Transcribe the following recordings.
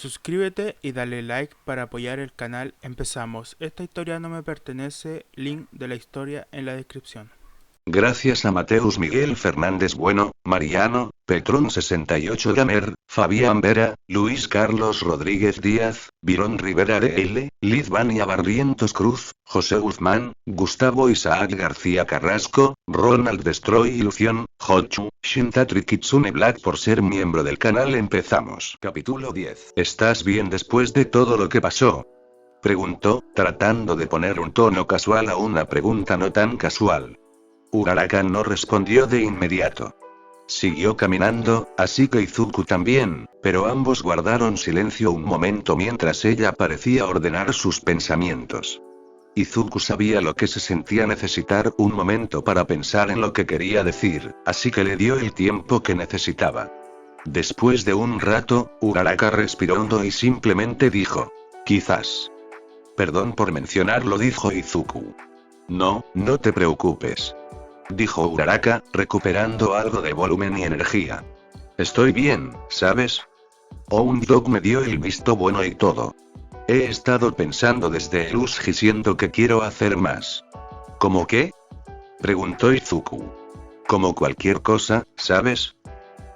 Suscríbete y dale like para apoyar el canal. Empezamos. Esta historia no me pertenece. Link de la historia en la descripción. Gracias a Mateus Miguel Fernández Bueno, Mariano, Petrón 68 Gamer, Fabián Vera, Luis Carlos Rodríguez Díaz, Virón Rivera DL, Lidvania Barrientos Cruz, José Guzmán, Gustavo Isaac García Carrasco, Ronald Destroy Ilusión, Hochu, Shintatri Kitsune Black. Por ser miembro del canal empezamos. Capítulo 10. ¿Estás bien después de todo lo que pasó?, preguntó, tratando de poner un tono casual a una pregunta no tan casual. Uraraka no respondió de inmediato. Siguió caminando, así que Izuku también, pero ambos guardaron silencio un momento mientras ella parecía ordenar sus pensamientos. Izuku sabía lo que se sentía necesitar un momento para pensar en lo que quería decir, así que le dio el tiempo que necesitaba. Después de un rato, Uraraka respiró hondo y simplemente dijo: quizás. Perdón por mencionarlo, dijo Izuku. No, no te preocupes, dijo Uraraka, recuperando algo de volumen y energía. Estoy bien, ¿sabes? Hound Dog me dio el visto bueno y todo. He estado pensando desde el Usji y siento que quiero hacer más. ¿Cómo qué?, preguntó Izuku. Como cualquier cosa, ¿sabes?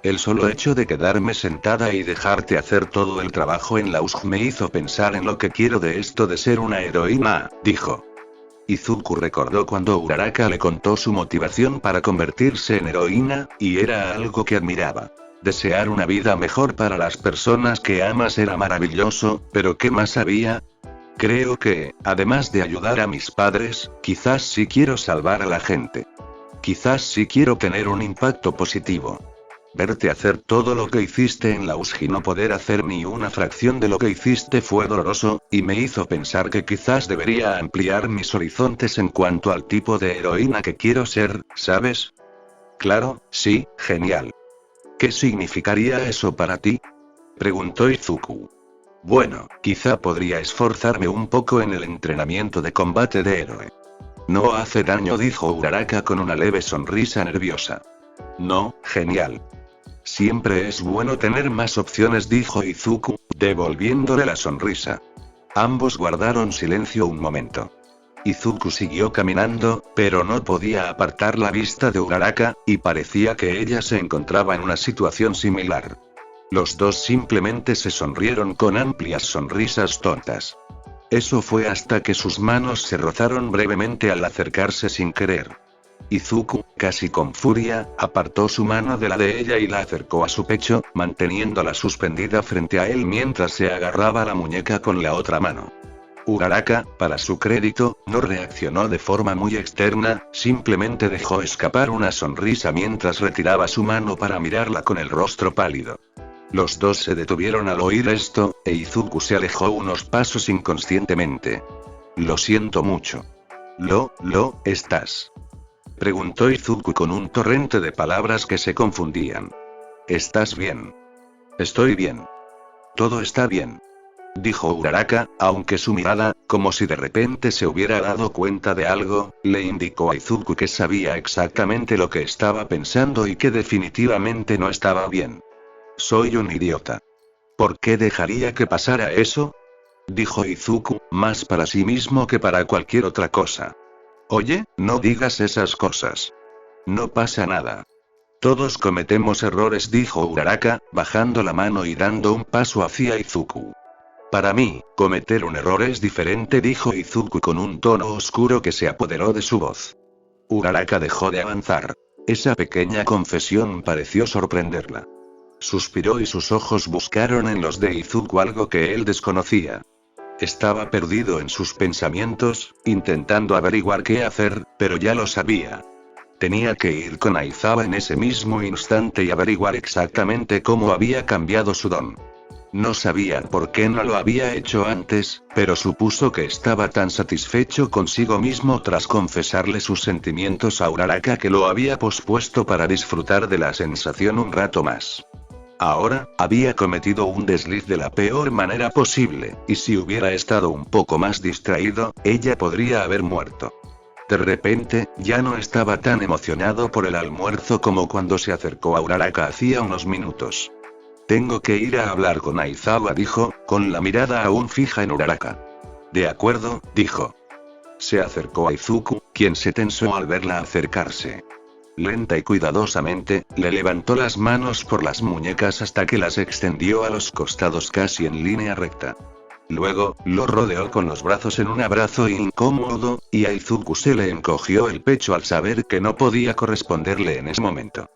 El solo hecho de quedarme sentada y dejarte hacer todo el trabajo en la Usji me hizo pensar en lo que quiero de esto de ser una heroína, dijo. Izuku recordó cuando Uraraka le contó su motivación para convertirse en heroína, y era algo que admiraba. Desear una vida mejor para las personas que amas era maravilloso, pero ¿qué más había? Creo que, además de ayudar a mis padres, quizás sí quiero salvar a la gente. Quizás sí quiero tener un impacto positivo. Verte hacer todo lo que hiciste en la Usji y no poder hacer ni una fracción de lo que hiciste fue doloroso, y me hizo pensar que quizás debería ampliar mis horizontes en cuanto al tipo de heroína que quiero ser, ¿sabes? Claro, sí, genial. ¿Qué significaría eso para ti?, preguntó Izuku. Bueno, quizá podría esforzarme un poco en el entrenamiento de combate de héroe. No hace daño, dijo Uraraka con una leve sonrisa nerviosa. No, genial. Siempre es bueno tener más opciones, dijo Izuku, devolviéndole la sonrisa. Ambos guardaron silencio un momento. Izuku siguió caminando, pero no podía apartar la vista de Uraraka, y parecía que ella se encontraba en una situación similar. Los dos simplemente se sonrieron con amplias sonrisas tontas. Eso fue hasta que sus manos se rozaron brevemente al acercarse sin querer. Izuku, casi con furia, apartó su mano de la de ella y la acercó a su pecho, manteniéndola suspendida frente a él mientras se agarraba la muñeca con la otra mano. Uraraka, para su crédito, no reaccionó de forma muy externa, simplemente dejó escapar una sonrisa mientras retiraba su mano para mirarla con el rostro pálido. Los dos se detuvieron al oír esto, e Izuku se alejó unos pasos inconscientemente. Lo siento mucho. ¿Estás? Preguntó Izuku con un torrente de palabras que se confundían. ¿Estás bien? Estoy bien. Todo está bien, dijo Uraraka, aunque su mirada, como si de repente se hubiera dado cuenta de algo, le indicó a Izuku que sabía exactamente lo que estaba pensando y que definitivamente no estaba bien. Soy un idiota. ¿Por qué dejaría que pasara eso?, dijo Izuku, más para sí mismo que para cualquier otra cosa. Oye, no digas esas cosas. No pasa nada. Todos cometemos errores, dijo Uraraka, bajando la mano y dando un paso hacia Izuku. Para mí, cometer un error es diferente, dijo Izuku con un tono oscuro que se apoderó de su voz. Uraraka dejó de avanzar. Esa pequeña confesión pareció sorprenderla. Suspiró y sus ojos buscaron en los de Izuku algo que él desconocía. Estaba perdido en sus pensamientos, intentando averiguar qué hacer, pero ya lo sabía. Tenía que ir con Aizawa en ese mismo instante y averiguar exactamente cómo había cambiado su don. No sabía por qué no lo había hecho antes, pero supuso que estaba tan satisfecho consigo mismo tras confesarle sus sentimientos a Uraraka que lo había pospuesto para disfrutar de la sensación un rato más. Ahora, había cometido un desliz de la peor manera posible, y si hubiera estado un poco más distraído, ella podría haber muerto. De repente, ya no estaba tan emocionado por el almuerzo como cuando se acercó a Uraraka hacía unos minutos. Tengo que ir a hablar con Aizawa, dijo, con la mirada aún fija en Uraraka. De acuerdo, dijo. Se acercó a Izuku, quien se tensó al verla acercarse. Lenta y cuidadosamente, le levantó las manos por las muñecas hasta que las extendió a los costados casi en línea recta. Luego, lo rodeó con los brazos en un abrazo incómodo, y a Izuku se le encogió el pecho al saber que no podía corresponderle en ese momento.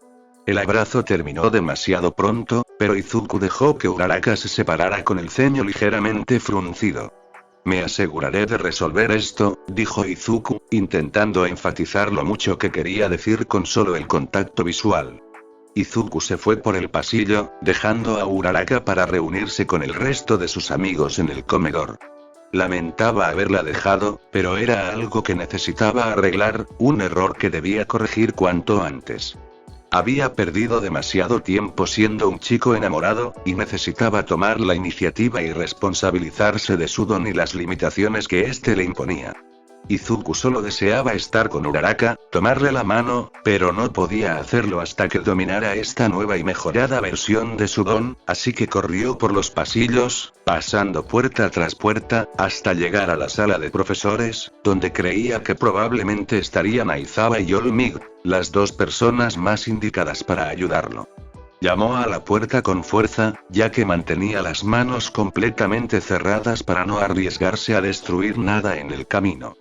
El abrazo terminó demasiado pronto, pero Izuku dejó que Uraraka se separara con el ceño ligeramente fruncido. Me aseguraré de resolver esto, dijo Izuku, intentando enfatizar lo mucho que quería decir con solo el contacto visual. Izuku se fue por el pasillo, dejando a Uraraka para reunirse con el resto de sus amigos en el comedor. Lamentaba haberla dejado, pero era algo que necesitaba arreglar, un error que debía corregir cuanto antes. Había perdido demasiado tiempo siendo un chico enamorado, y necesitaba tomar la iniciativa y responsabilizarse de su don y las limitaciones que éste le imponía. Izuku solo deseaba estar con Uraraka, tomarle la mano, pero no podía hacerlo hasta que dominara esta nueva y mejorada versión de su don, así que corrió por los pasillos, pasando puerta tras puerta, hasta llegar a la sala de profesores, donde creía que probablemente estarían Aizawa y Olmig, las dos personas más indicadas para ayudarlo. Llamó a la puerta con fuerza, ya que mantenía las manos completamente cerradas para no arriesgarse a destruir nada en el camino.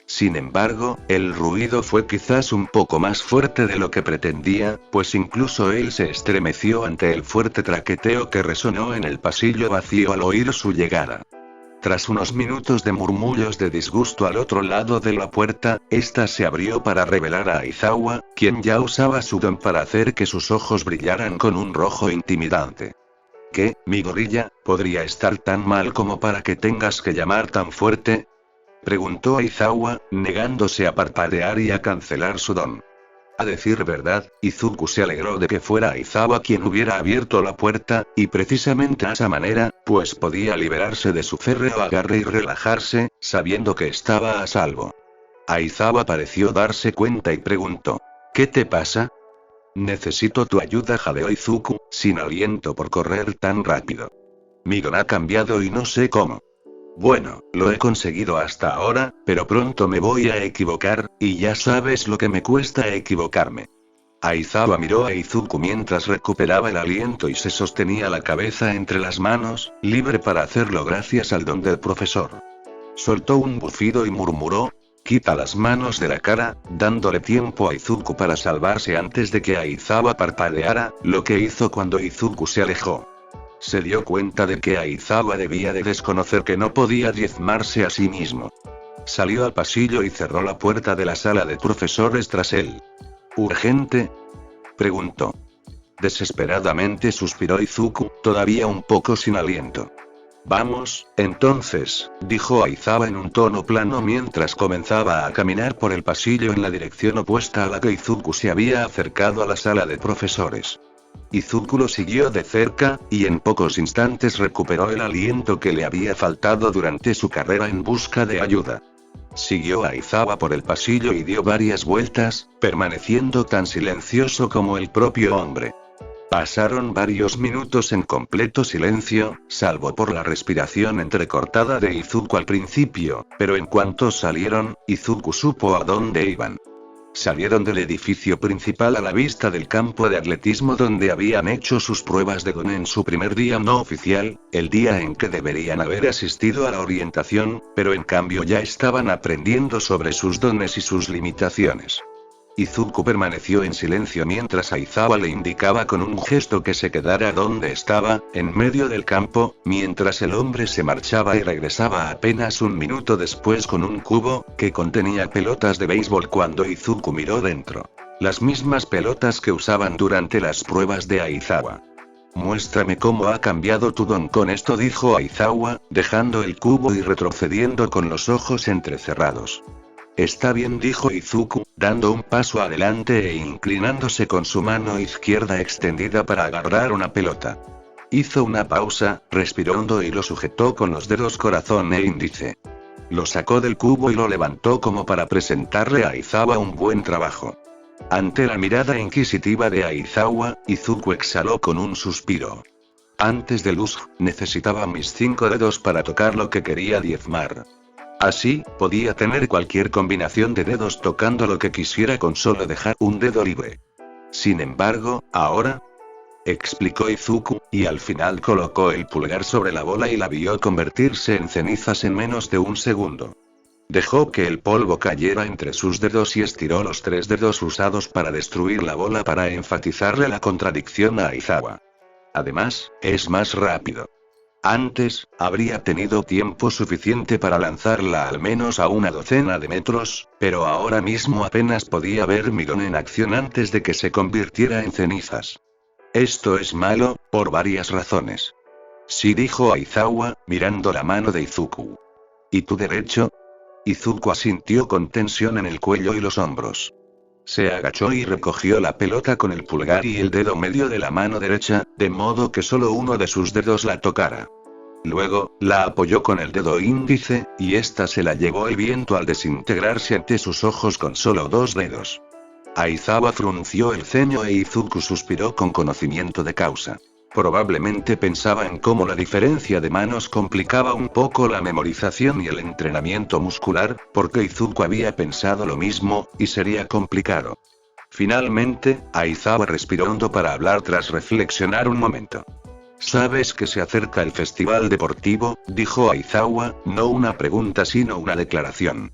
Sin embargo, el ruido fue quizás un poco más fuerte de lo que pretendía, pues incluso él se estremeció ante el fuerte traqueteo que resonó en el pasillo vacío al oír su llegada. Tras unos minutos de murmullos de disgusto al otro lado de la puerta, esta se abrió para revelar a Aizawa, quien ya usaba su don para hacer que sus ojos brillaran con un rojo intimidante. ¿Qué, mi gorilla, podría estar tan mal como para que tengas que llamar tan fuerte?, preguntó Aizawa, negándose a parpadear y a cancelar su don. A decir verdad, Izuku se alegró de que fuera Aizawa quien hubiera abierto la puerta, y precisamente a esa manera, pues podía liberarse de su férreo agarre y relajarse, sabiendo que estaba a salvo. Aizawa pareció darse cuenta y preguntó: ¿Qué te pasa? Necesito tu ayuda, jadeó Izuku, sin aliento por correr tan rápido. Mi don ha cambiado y no sé cómo. Bueno, lo he conseguido hasta ahora, pero pronto me voy a equivocar, y ya sabes lo que me cuesta equivocarme. Aizawa miró a Izuku mientras recuperaba el aliento y se sostenía la cabeza entre las manos, libre para hacerlo gracias al don del profesor. Soltó un bufido y murmuró: quita las manos de la cara, dándole tiempo a Izuku para salvarse antes de que Aizawa parpadeara, lo que hizo cuando Izuku se alejó. Se dio cuenta de que Aizawa debía de desconocer que no podía diezmarse a sí mismo. Salió al pasillo y cerró la puerta de la sala de profesores tras él. ¿Urgente?, preguntó. Desesperadamente suspiró Izuku, todavía un poco sin aliento. Vamos, entonces, dijo Aizawa en un tono plano mientras comenzaba a caminar por el pasillo en la dirección opuesta a la que Izuku se había acercado a la sala de profesores. Izuku lo siguió de cerca, y en pocos instantes recuperó el aliento que le había faltado durante su carrera en busca de ayuda. Siguió a Aizawa por el pasillo y dio varias vueltas, permaneciendo tan silencioso como el propio hombre. Pasaron varios minutos en completo silencio, salvo por la respiración entrecortada de Izuku al principio, pero en cuanto salieron, Izuku supo a dónde iban. Salieron del edificio principal a la vista del campo de atletismo donde habían hecho sus pruebas de don en su primer día no oficial, el día en que deberían haber asistido a la orientación, pero en cambio ya estaban aprendiendo sobre sus dones y sus limitaciones. Izuku permaneció en silencio mientras Aizawa le indicaba con un gesto que se quedara donde estaba, en medio del campo, mientras el hombre se marchaba y regresaba apenas un minuto después con un cubo, que contenía pelotas de béisbol cuando Izuku miró dentro. Las mismas pelotas que usaban durante las pruebas de Aizawa. Muéstrame cómo ha cambiado tu don con esto, dijo Aizawa, dejando el cubo y retrocediendo con los ojos entrecerrados. Está bien, dijo Izuku, dando un paso adelante e inclinándose con su mano izquierda extendida para agarrar una pelota. Hizo una pausa, respiró hondo y lo sujetó con los dedos corazón e índice. Lo sacó del cubo y lo levantó como para presentarle a Aizawa un buen trabajo. Ante la mirada inquisitiva de Aizawa, Izuku exhaló con un suspiro. Antes de luz, necesitaba mis 5 dedos para tocar lo que quería diezmar. Así, podía tener cualquier combinación de dedos tocando lo que quisiera con solo dejar un dedo libre. Sin embargo, ahora, explicó Izuku, y al final colocó el pulgar sobre la bola y la vio convertirse en cenizas en menos de un segundo. Dejó que el polvo cayera entre sus dedos y estiró los 3 dedos usados para destruir la bola para enfatizarle la contradicción a Aizawa. Además, es más rápido. Antes, habría tenido tiempo suficiente para lanzarla al menos a una docena de metros, pero ahora mismo apenas podía ver mi don en acción antes de que se convirtiera en cenizas. Esto es malo, por varias razones. Sí, dijo Aizawa, mirando la mano de Izuku. ¿Y tu derecho? Izuku asintió con tensión en el cuello y los hombros. Se agachó y recogió la pelota con el pulgar y el dedo medio de la mano derecha, de modo que solo uno de sus dedos la tocara. Luego, la apoyó con el dedo índice, y ésta se la llevó el viento al desintegrarse ante sus ojos con solo 2 dedos. Aizawa frunció el ceño e Izuku suspiró con conocimiento de causa. Probablemente pensaba en cómo la diferencia de manos complicaba un poco la memorización y el entrenamiento muscular, porque Izuku había pensado lo mismo, y sería complicado. Finalmente, Aizawa respiró hondo para hablar tras reflexionar un momento. «¿Sabes que se acerca el festival deportivo?», dijo Aizawa, no una pregunta sino una declaración.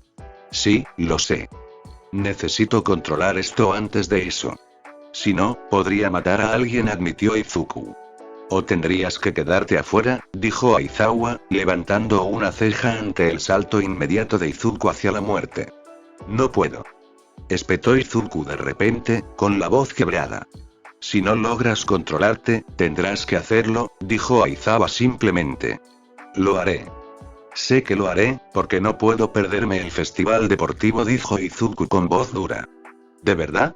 «Sí, lo sé. Necesito controlar esto antes de eso. Si no, podría matar a alguien», admitió Izuku. «O tendrías que quedarte afuera», dijo Aizawa, levantando una ceja ante el salto inmediato de Izuku hacia la muerte. «No puedo», espetó Izuku de repente, con la voz quebrada. «Si no logras controlarte, tendrás que hacerlo», dijo Aizawa simplemente. «Lo haré. Sé que lo haré, porque no puedo perderme el festival deportivo», dijo Izuku con voz dura. «¿De verdad?»,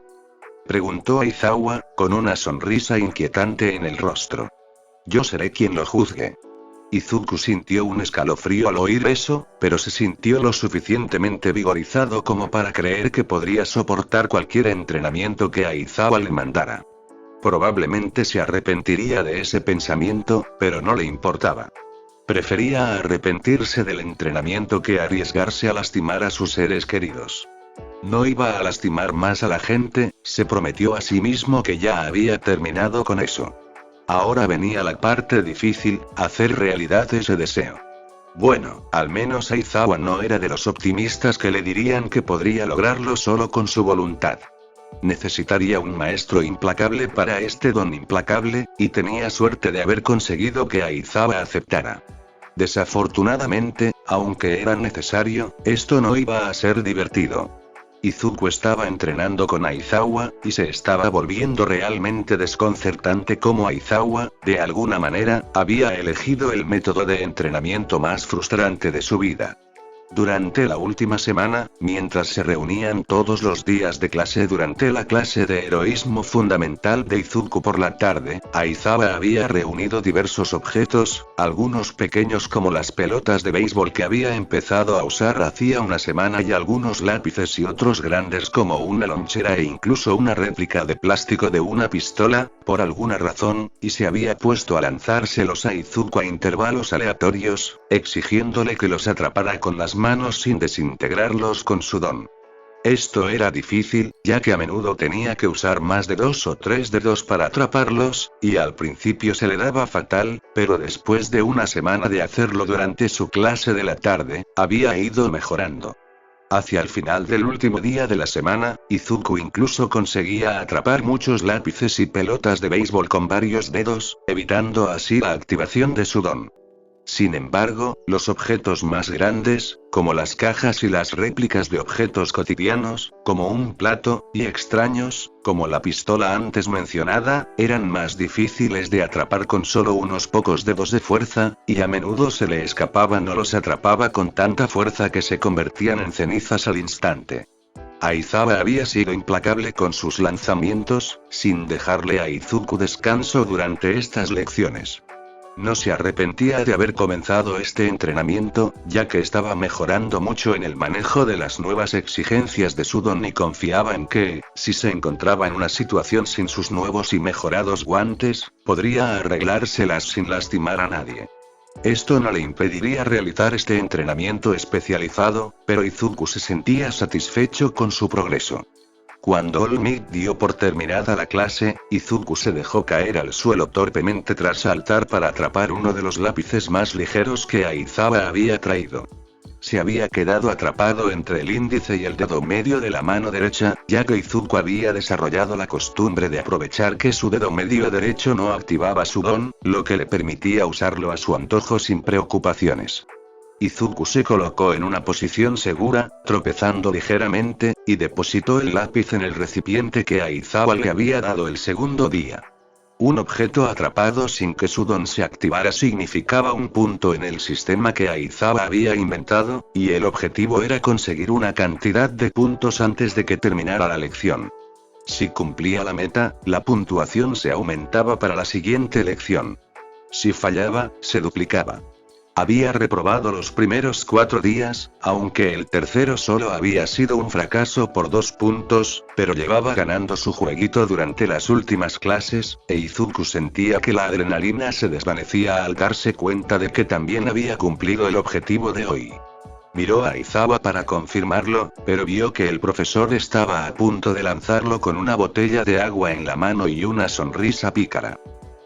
preguntó Aizawa, con una sonrisa inquietante en el rostro. «Yo seré quien lo juzgue». Izuku sintió un escalofrío al oír eso, pero se sintió lo suficientemente vigorizado como para creer que podría soportar cualquier entrenamiento que Aizawa le mandara. Probablemente se arrepentiría de ese pensamiento, pero no le importaba. Prefería arrepentirse del entrenamiento que arriesgarse a lastimar a sus seres queridos. No iba a lastimar más a la gente, se prometió a sí mismo que ya había terminado con eso. Ahora venía la parte difícil, hacer realidad ese deseo. Bueno, al menos Aizawa no era de los optimistas que le dirían que podría lograrlo solo con su voluntad. Necesitaría un maestro implacable para este don implacable, y tenía suerte de haber conseguido que Aizawa aceptara. Desafortunadamente, aunque era necesario, esto no iba a ser divertido. Izuku estaba entrenando con Aizawa, y se estaba volviendo realmente desconcertante cómo Aizawa, de alguna manera, había elegido el método de entrenamiento más frustrante de su vida. Durante la última semana, mientras se reunían todos los días de clase durante la clase de heroísmo fundamental de Izuku por la tarde, Aizawa había reunido diversos objetos, algunos pequeños como las pelotas de béisbol que había empezado a usar hacía una semana y algunos lápices y otros grandes como una lonchera e incluso una réplica de plástico de una pistola, por alguna razón, y se había puesto a lanzárselos a Izuku a intervalos aleatorios, exigiéndole que los atrapara con las manos sin desintegrarlos con su don. Esto era difícil, ya que a menudo tenía que usar más de 2 o 3 dedos para atraparlos, y al principio se le daba fatal, pero después de una semana de hacerlo durante su clase de la tarde, había ido mejorando. Hacia el final del último día de la semana, Izuku incluso conseguía atrapar muchos lápices y pelotas de béisbol con varios dedos, evitando así la activación de su don. Sin embargo, los objetos más grandes, como las cajas y las réplicas de objetos cotidianos, como un plato, y extraños, como la pistola antes mencionada, eran más difíciles de atrapar con solo unos pocos dedos de fuerza, y a menudo se le escapaban o los atrapaba con tanta fuerza que se convertían en cenizas al instante. Aizawa había sido implacable con sus lanzamientos, sin dejarle a Izuku descanso durante estas lecciones. No se arrepentía de haber comenzado este entrenamiento, ya que estaba mejorando mucho en el manejo de las nuevas exigencias de su don y confiaba en que, si se encontraba en una situación sin sus nuevos y mejorados guantes, podría arreglárselas sin lastimar a nadie. Esto no le impediría realizar este entrenamiento especializado, pero Izuku se sentía satisfecho con su progreso. Cuando All Might dio por terminada la clase, Izuku se dejó caer al suelo torpemente tras saltar para atrapar uno de los lápices más ligeros que Aizawa había traído. Se había quedado atrapado entre el índice y el dedo medio de la mano derecha, ya que Izuku había desarrollado la costumbre de aprovechar que su dedo medio derecho no activaba su don, lo que le permitía usarlo a su antojo sin preocupaciones. Izuku se colocó en una posición segura, tropezando ligeramente, y depositó el lápiz en el recipiente que Aizawa le había dado el segundo día. Un objeto atrapado sin que su don se activara significaba un punto en el sistema que Aizawa había inventado, y el objetivo era conseguir una cantidad de puntos antes de que terminara la lección. Si cumplía la meta, la puntuación se aumentaba para la siguiente lección. Si fallaba, se duplicaba. Había reprobado los primeros 4 días, aunque el tercero solo había sido un fracaso por 2 puntos, pero llevaba ganando su jueguito durante las últimas clases, e Izuku sentía que la adrenalina se desvanecía al darse cuenta de que también había cumplido el objetivo de hoy. Miró a Aizawa para confirmarlo, pero vio que el profesor estaba a punto de lanzarlo con una botella de agua en la mano y una sonrisa pícara.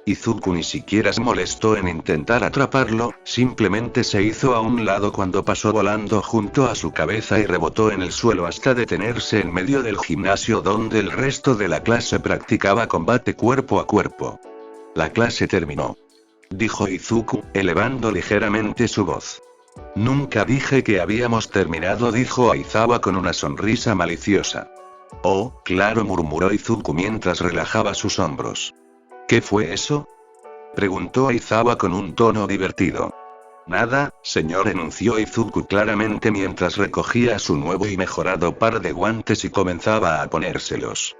Izuku ni siquiera se molestó en intentar atraparlo, simplemente se hizo a un lado cuando pasó volando junto a su cabeza y rebotó en el suelo hasta detenerse en medio del gimnasio donde el resto de la clase practicaba combate cuerpo a cuerpo. La clase terminó, dijo Izuku, elevando ligeramente su voz. Nunca dije que habíamos terminado, dijo Aizawa con una sonrisa maliciosa. Oh, claro, murmuró Izuku mientras relajaba sus hombros. ¿Qué fue eso?, preguntó Aizawa con un tono divertido. Nada, señor, enunció Izuku claramente mientras recogía su nuevo y mejorado par de guantes y comenzaba a ponérselos.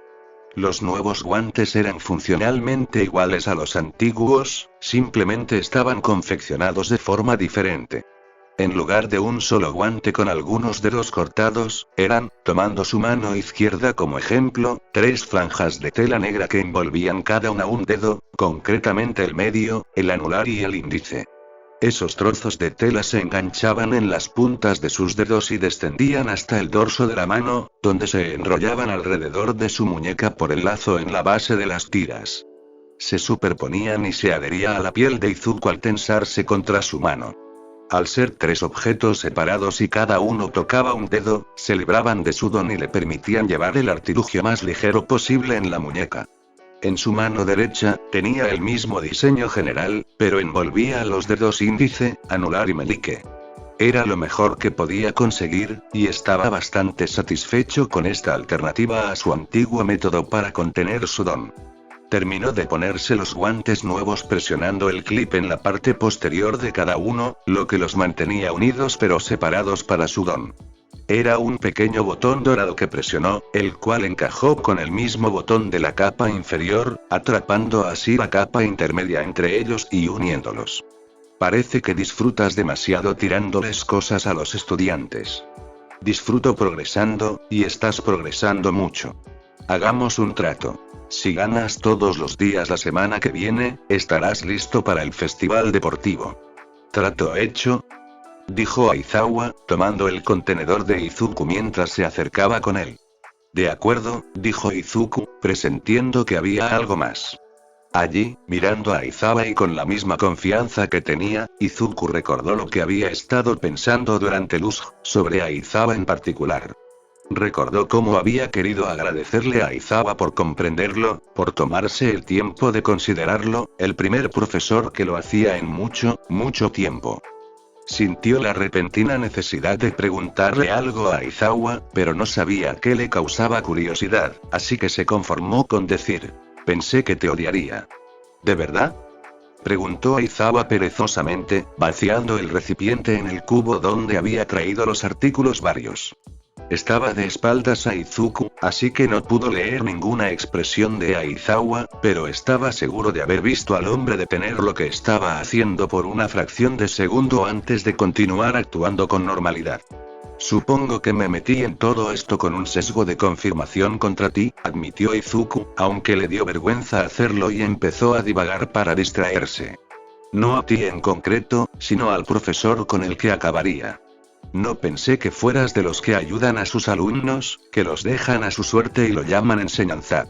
Los nuevos guantes eran funcionalmente iguales a los antiguos, simplemente estaban confeccionados de forma diferente. En lugar de un solo guante con algunos dedos cortados, eran, tomando su mano izquierda como ejemplo, 3 franjas de tela negra que envolvían cada una un dedo, concretamente el medio, el anular y el índice. Esos trozos de tela se enganchaban en las puntas de sus dedos y descendían hasta el dorso de la mano, donde se enrollaban alrededor de su muñeca por el lazo en la base de las tiras. Se superponían y se adhería a la piel de Izuku al tensarse contra su mano. Al ser 3 objetos separados y cada uno tocaba un dedo, se libraban de su don y le permitían llevar el artilugio más ligero posible en la muñeca. En su mano derecha, tenía el mismo diseño general, pero envolvía los dedos índice, anular y meñique. Era lo mejor que podía conseguir, y estaba bastante satisfecho con esta alternativa a su antiguo método para contener su don. Terminó de ponerse los guantes nuevos presionando el clip en la parte posterior de cada uno, lo que los mantenía unidos pero separados para su don. Era un pequeño botón dorado que presionó, el cual encajó con el mismo botón de la capa inferior, atrapando así la capa intermedia entre ellos y uniéndolos. Parece que disfrutas demasiado tirándoles cosas a los estudiantes. Disfruto progresando, y estás progresando mucho. Hagamos un trato. Si ganas todos los días la semana que viene, estarás listo para el festival deportivo. ¿Trato hecho?, dijo Aizawa, tomando el contenedor de Izuku mientras se acercaba con él. De acuerdo, dijo Izuku, presintiendo que había algo más. Allí, mirando a Aizawa y con la misma confianza que tenía, Izuku recordó lo que había estado pensando durante el USG, sobre Aizawa en particular. Recordó cómo había querido agradecerle a Aizawa por comprenderlo, por tomarse el tiempo de considerarlo, el primer profesor que lo hacía en mucho, mucho tiempo. Sintió la repentina necesidad de preguntarle algo a Aizawa, pero no sabía qué le causaba curiosidad, así que se conformó con decir: pensé que te odiaría. ¿De verdad?, preguntó Aizawa perezosamente, vaciando el recipiente en el cubo donde había traído los artículos varios. Estaba de espaldas a Izuku, así que no pudo leer ninguna expresión de Aizawa, pero estaba seguro de haber visto al hombre detener lo que estaba haciendo por una fracción de segundo antes de continuar actuando con normalidad. Supongo que me metí en todo esto con un sesgo de confirmación contra ti, admitió Izuku, aunque le dio vergüenza hacerlo y empezó a divagar para distraerse. No a ti en concreto, sino al profesor con el que acabaría. No pensé que fueras de los que ayudan a sus alumnos, que los dejan a su suerte y lo llaman enseñanza.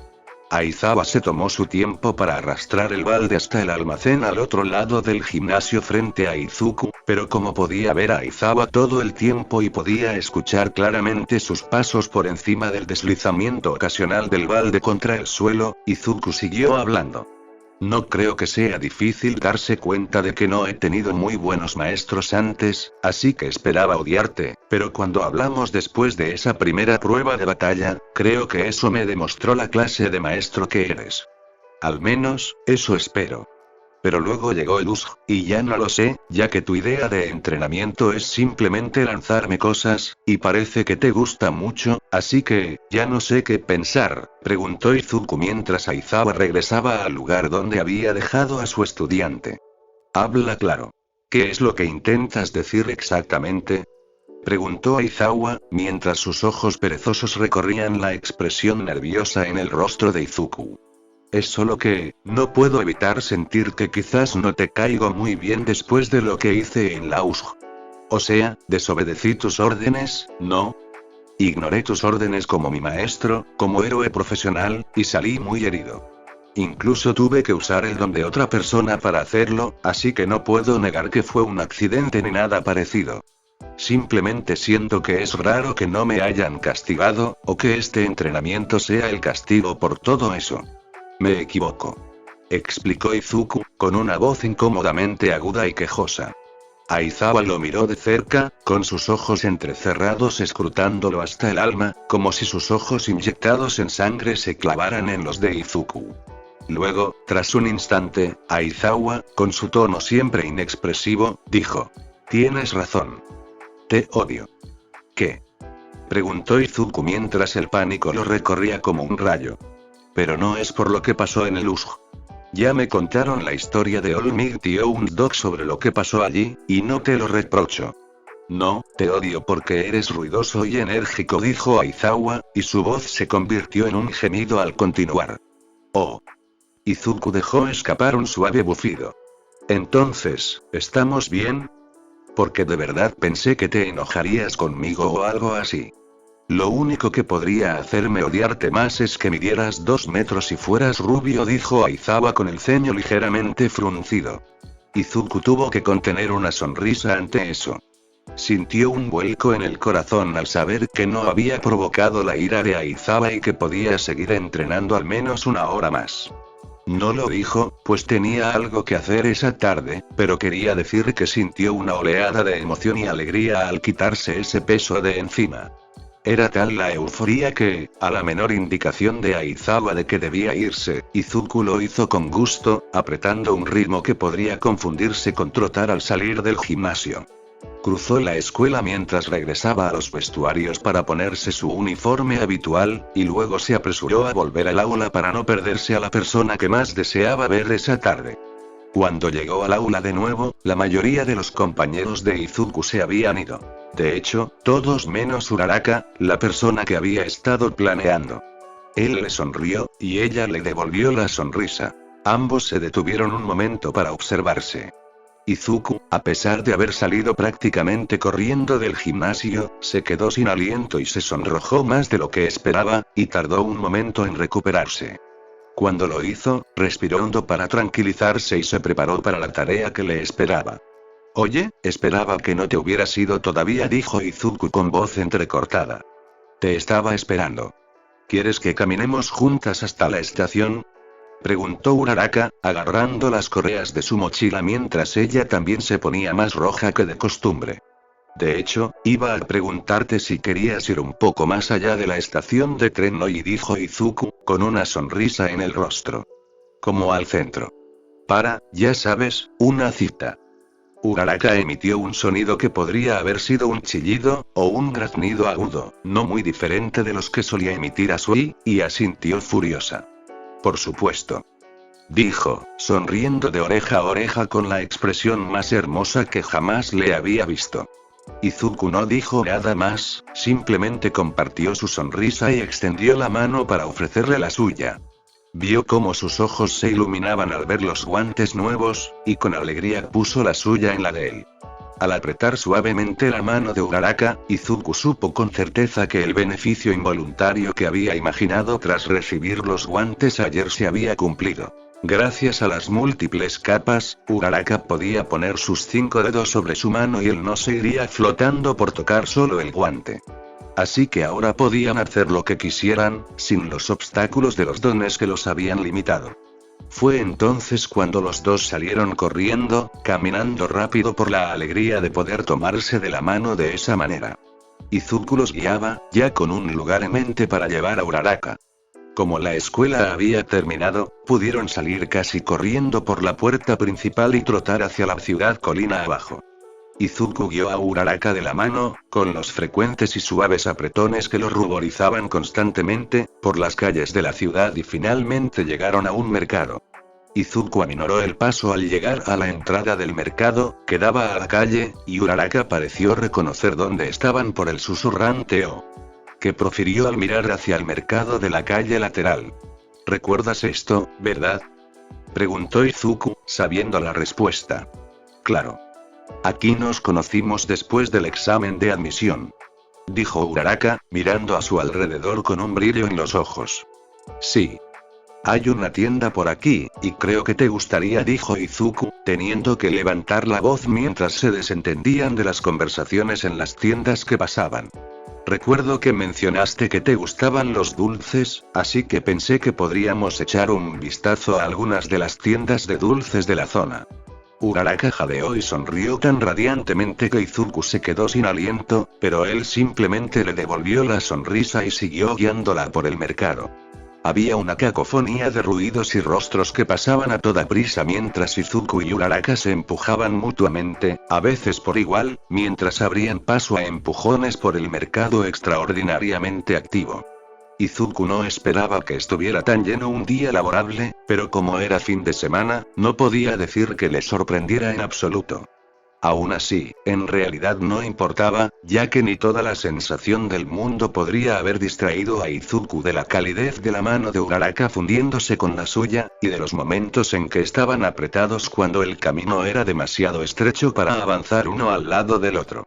Aizawa se tomó su tiempo para arrastrar el balde hasta el almacén al otro lado del gimnasio frente a Izuku, pero como podía ver a Aizawa todo el tiempo y podía escuchar claramente sus pasos por encima del deslizamiento ocasional del balde contra el suelo, Izuku siguió hablando. No creo que sea difícil darse cuenta de que no he tenido muy buenos maestros antes, así que esperaba odiarte, pero cuando hablamos después de esa primera prueba de batalla, creo que eso me demostró la clase de maestro que eres. Al menos, eso espero. Pero luego llegó el Uzg, y ya no lo sé, ya que tu idea de entrenamiento es simplemente lanzarme cosas, y parece que te gusta mucho, así que, ya no sé qué pensar, preguntó Izuku mientras Aizawa regresaba al lugar donde había dejado a su estudiante. Habla claro. ¿Qué es lo que intentas decir exactamente? Preguntó Aizawa, mientras sus ojos perezosos recorrían la expresión nerviosa en el rostro de Izuku. Es solo que, no puedo evitar sentir que quizás no te caigo muy bien después de lo que hice en la USG. O sea, desobedecí tus órdenes, ¿no? Ignoré tus órdenes como mi maestro, como héroe profesional, y salí muy herido. Incluso tuve que usar el don de otra persona para hacerlo, así que no puedo negar que fue un accidente ni nada parecido. Simplemente siento que es raro que no me hayan castigado, o que este entrenamiento sea el castigo por todo eso. Me equivoco. Explicó Izuku, con una voz incómodamente aguda y quejosa. Aizawa lo miró de cerca, con sus ojos entrecerrados escrutándolo hasta el alma, como si sus ojos inyectados en sangre se clavaran en los de Izuku. Luego, tras un instante, Aizawa, con su tono siempre inexpresivo, dijo: Tienes razón. Te odio. ¿Qué? Preguntó Izuku mientras el pánico lo recorría como un rayo. Pero no es por lo que pasó en el USG. Ya me contaron la historia de All Might y Dog sobre lo que pasó allí, y no te lo reprocho. No, te odio porque eres ruidoso y enérgico, dijo Aizawa, y su voz se convirtió en un gemido al continuar. Oh. Izuku dejó escapar un suave bufido. Entonces, ¿estamos bien? Porque de verdad pensé que te enojarías conmigo o algo así. Lo único que podría hacerme odiarte más es que midieras 2 metros y fueras rubio, dijo Aizawa con el ceño ligeramente fruncido. Izuku tuvo que contener una sonrisa ante eso. Sintió un vuelco en el corazón al saber que no había provocado la ira de Aizawa y que podía seguir entrenando al menos 1 hora más. No lo dijo, pues tenía algo que hacer esa tarde, pero quería decir que sintió una oleada de emoción y alegría al quitarse ese peso de encima. Era tal la euforía que, a la menor indicación de Aizawa de que debía irse, Izuku lo hizo con gusto, apretando un ritmo que podría confundirse con trotar al salir del gimnasio. Cruzó la escuela mientras regresaba a los vestuarios para ponerse su uniforme habitual, y luego se apresuró a volver al aula para no perderse a la persona que más deseaba ver esa tarde. Cuando llegó al aula de nuevo, la mayoría de los compañeros de Izuku se habían ido. De hecho, todos menos Uraraka, la persona que había estado planeando. Él le sonrió, y ella le devolvió la sonrisa. Ambos se detuvieron un momento para observarse. Izuku, a pesar de haber salido prácticamente corriendo del gimnasio, se quedó sin aliento y se sonrojó más de lo que esperaba, y tardó un momento en recuperarse. Cuando lo hizo, respiró hondo para tranquilizarse y se preparó para la tarea que le esperaba. Oye, esperaba que no te hubieras ido todavía, dijo Izuku con voz entrecortada. Te estaba esperando. ¿Quieres que caminemos juntas hasta la estación? Preguntó Uraraka, agarrando las correas de su mochila mientras ella también se ponía más roja que de costumbre. De hecho, iba a preguntarte si querías ir un poco más allá de la estación de tren hoy, dijo Izuku, con una sonrisa en el rostro. Como al centro. Ya sabes, una cita. Uraraka emitió un sonido que podría haber sido un chillido, o un graznido agudo, no muy diferente de los que solía emitir Asui, y asintió furiosa. Por supuesto. Dijo, sonriendo de oreja a oreja con la expresión más hermosa que jamás le había visto. Izuku no dijo nada más, simplemente compartió su sonrisa y extendió la mano para ofrecerle la suya. Vio cómo sus ojos se iluminaban al ver los guantes nuevos, y con alegría puso la suya en la de él. Al apretar suavemente la mano de Uraraka, Izuku supo con certeza que el beneficio involuntario que había imaginado tras recibir los guantes ayer se había cumplido. Gracias a las múltiples capas, Uraraka podía poner sus 5 dedos sobre su mano y él no se iría flotando por tocar solo el guante. Así que ahora podían hacer lo que quisieran, sin los obstáculos de los dones que los habían limitado. Fue entonces cuando los dos salieron corriendo, caminando rápido por la alegría de poder tomarse de la mano de esa manera. Izuku los guiaba, ya con un lugar en mente para llevar a Uraraka. Como la escuela había terminado, pudieron salir casi corriendo por la puerta principal y trotar hacia la ciudad colina abajo. Izuku guió a Uraraka de la mano, con los frecuentes y suaves apretones que lo ruborizaban constantemente, por las calles de la ciudad y finalmente llegaron a un mercado. Izuku aminoró el paso al llegar a la entrada del mercado, que daba a la calle, y Uraraka pareció reconocer dónde estaban por el susurrante O. Que profirió al mirar hacia el mercado de la calle lateral. ¿Recuerdas esto, verdad? Preguntó Izuku, sabiendo la respuesta. Claro. Aquí nos conocimos después del examen de admisión. Dijo Uraraka, mirando a su alrededor con un brillo en los ojos. Sí. Hay una tienda por aquí, y creo que te gustaría, dijo Izuku, teniendo que levantar la voz mientras se desentendían de las conversaciones en las tiendas que pasaban. Recuerdo que mencionaste que te gustaban los dulces, así que pensé que podríamos echar un vistazo a algunas de las tiendas de dulces de la zona. Uraraka jadeó y sonrió tan radiantemente que Izuku se quedó sin aliento, pero él simplemente le devolvió la sonrisa y siguió guiándola por el mercado. Había una cacofonía de ruidos y rostros que pasaban a toda prisa mientras Izuku y Uraraka se empujaban mutuamente, a veces por igual, mientras abrían paso a empujones por el mercado extraordinariamente activo. Izuku no esperaba que estuviera tan lleno un día laborable, pero como era fin de semana, no podía decir que le sorprendiera en absoluto. Aún así, en realidad no importaba, ya que ni toda la sensación del mundo podría haber distraído a Izuku de la calidez de la mano de Uraraka fundiéndose con la suya, y de los momentos en que estaban apretados cuando el camino era demasiado estrecho para avanzar uno al lado del otro.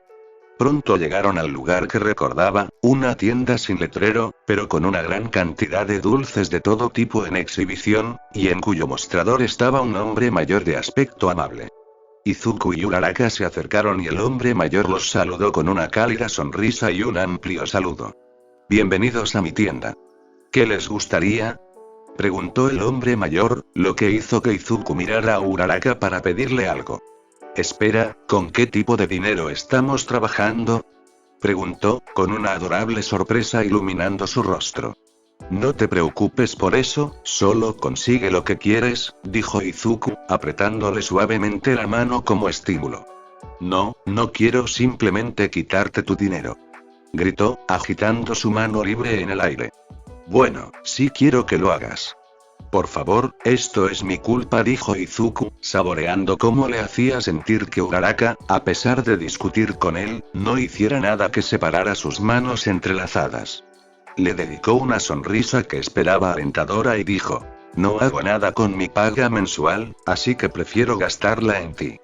Pronto llegaron al lugar que recordaba, una tienda sin letrero, pero con una gran cantidad de dulces de todo tipo en exhibición, y en cuyo mostrador estaba un hombre mayor de aspecto amable. Izuku y Uraraka se acercaron y el hombre mayor los saludó con una cálida sonrisa y un amplio saludo. Bienvenidos a mi tienda. ¿Qué les gustaría? Preguntó el hombre mayor, lo que hizo que Izuku mirara a Uraraka para pedirle algo. Espera, ¿con qué tipo de dinero estamos trabajando? Preguntó, con una adorable sorpresa iluminando su rostro. No te preocupes por eso, solo consigue lo que quieres, dijo Izuku, apretándole suavemente la mano como estímulo. No, no quiero simplemente quitarte tu dinero. Gritó, agitando su mano libre en el aire. Bueno, sí quiero que lo hagas. Por favor, esto es mi culpa, dijo Izuku, saboreando cómo le hacía sentir que Uraraka, a pesar de discutir con él, no hiciera nada que separara sus manos entrelazadas. Le dedicó una sonrisa que esperaba alentadora y dijo, no hago nada con mi paga mensual, así que prefiero gastarla en ti.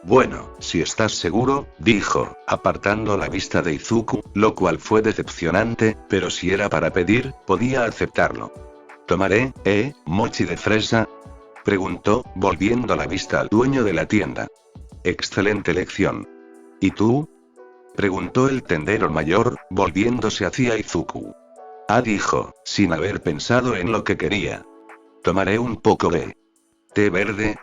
Bueno, si estás seguro, dijo, apartando la vista de Izuku, lo cual fue decepcionante, pero si era para pedir, podía aceptarlo. ¿Tomaré, mochi de fresa? Preguntó, volviendo la vista al dueño de la tienda. Excelente elección. ¿Y tú? Preguntó el tendero mayor, volviéndose hacia Izuku. Dijo, sin haber pensado en lo que quería. Tomaré un poco de té verde.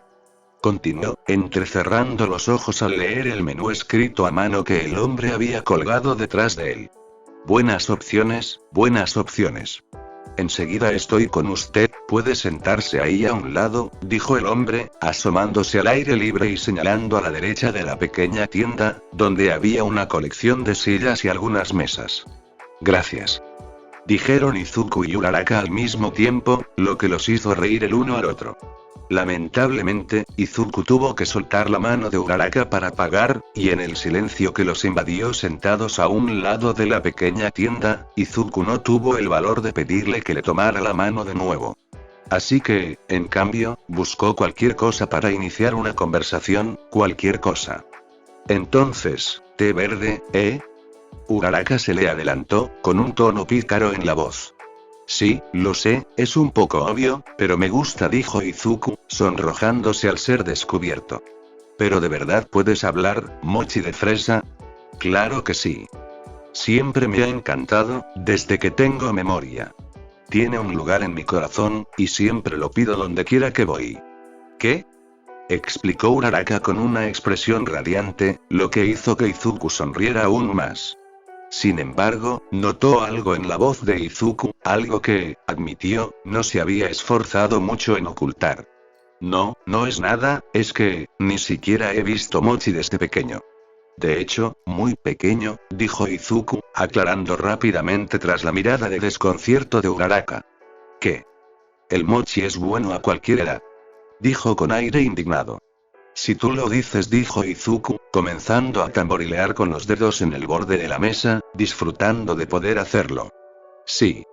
Continuó, entrecerrando los ojos al leer el menú escrito a mano que el hombre había colgado detrás de él. Buenas opciones, buenas opciones. Enseguida estoy con usted, puede sentarse ahí a un lado, dijo el hombre, asomándose al aire libre y señalando a la derecha de la pequeña tienda, donde había una colección de sillas y algunas mesas. Gracias. Dijeron Izuku y Uraraka al mismo tiempo, lo que los hizo reír el uno al otro. Lamentablemente, Izuku tuvo que soltar la mano de Uraraka para pagar, y en el silencio que los invadió sentados a un lado de la pequeña tienda, Izuku no tuvo el valor de pedirle que le tomara la mano de nuevo. Así que, en cambio, buscó cualquier cosa para iniciar una conversación, cualquier cosa. Entonces, té verde, ¿eh? Uraraka se le adelantó, con un tono pícaro en la voz. Sí, lo sé, es un poco obvio, pero me gusta, dijo Izuku, sonrojándose al ser descubierto. ¿Pero de verdad puedes hablar, mochi de fresa? Claro que sí. Siempre me ha encantado, desde que tengo memoria. Tiene un lugar en mi corazón, y siempre lo pido donde quiera que voy. ¿Qué? Explicó Uraraka con una expresión radiante, lo que hizo que Izuku sonriera aún más. Sin embargo, notó algo en la voz de Izuku, algo que, admitió, no se había esforzado mucho en ocultar. No, no es nada, es que, ni siquiera he visto mochi desde pequeño. De hecho, muy pequeño, dijo Izuku, aclarando rápidamente tras la mirada de desconcierto de Uraraka. ¿Qué? El mochi es bueno a cualquier edad. Dijo con aire indignado. Si tú lo dices, dijo Izuku, comenzando a tamborilear con los dedos en el borde de la mesa, disfrutando de poder hacerlo. Sí.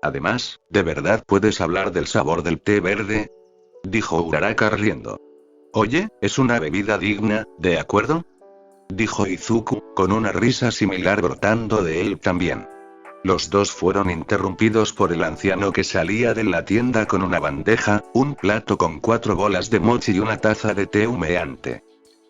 Además, ¿de verdad puedes hablar del sabor del té verde? Dijo Uraraka riendo. Oye, es una bebida digna, ¿de acuerdo? Dijo Izuku, con una risa similar brotando de él también. Los dos fueron interrumpidos por el anciano que salía de la tienda con una bandeja, un plato con 4 bolas de mochi y una taza de té humeante.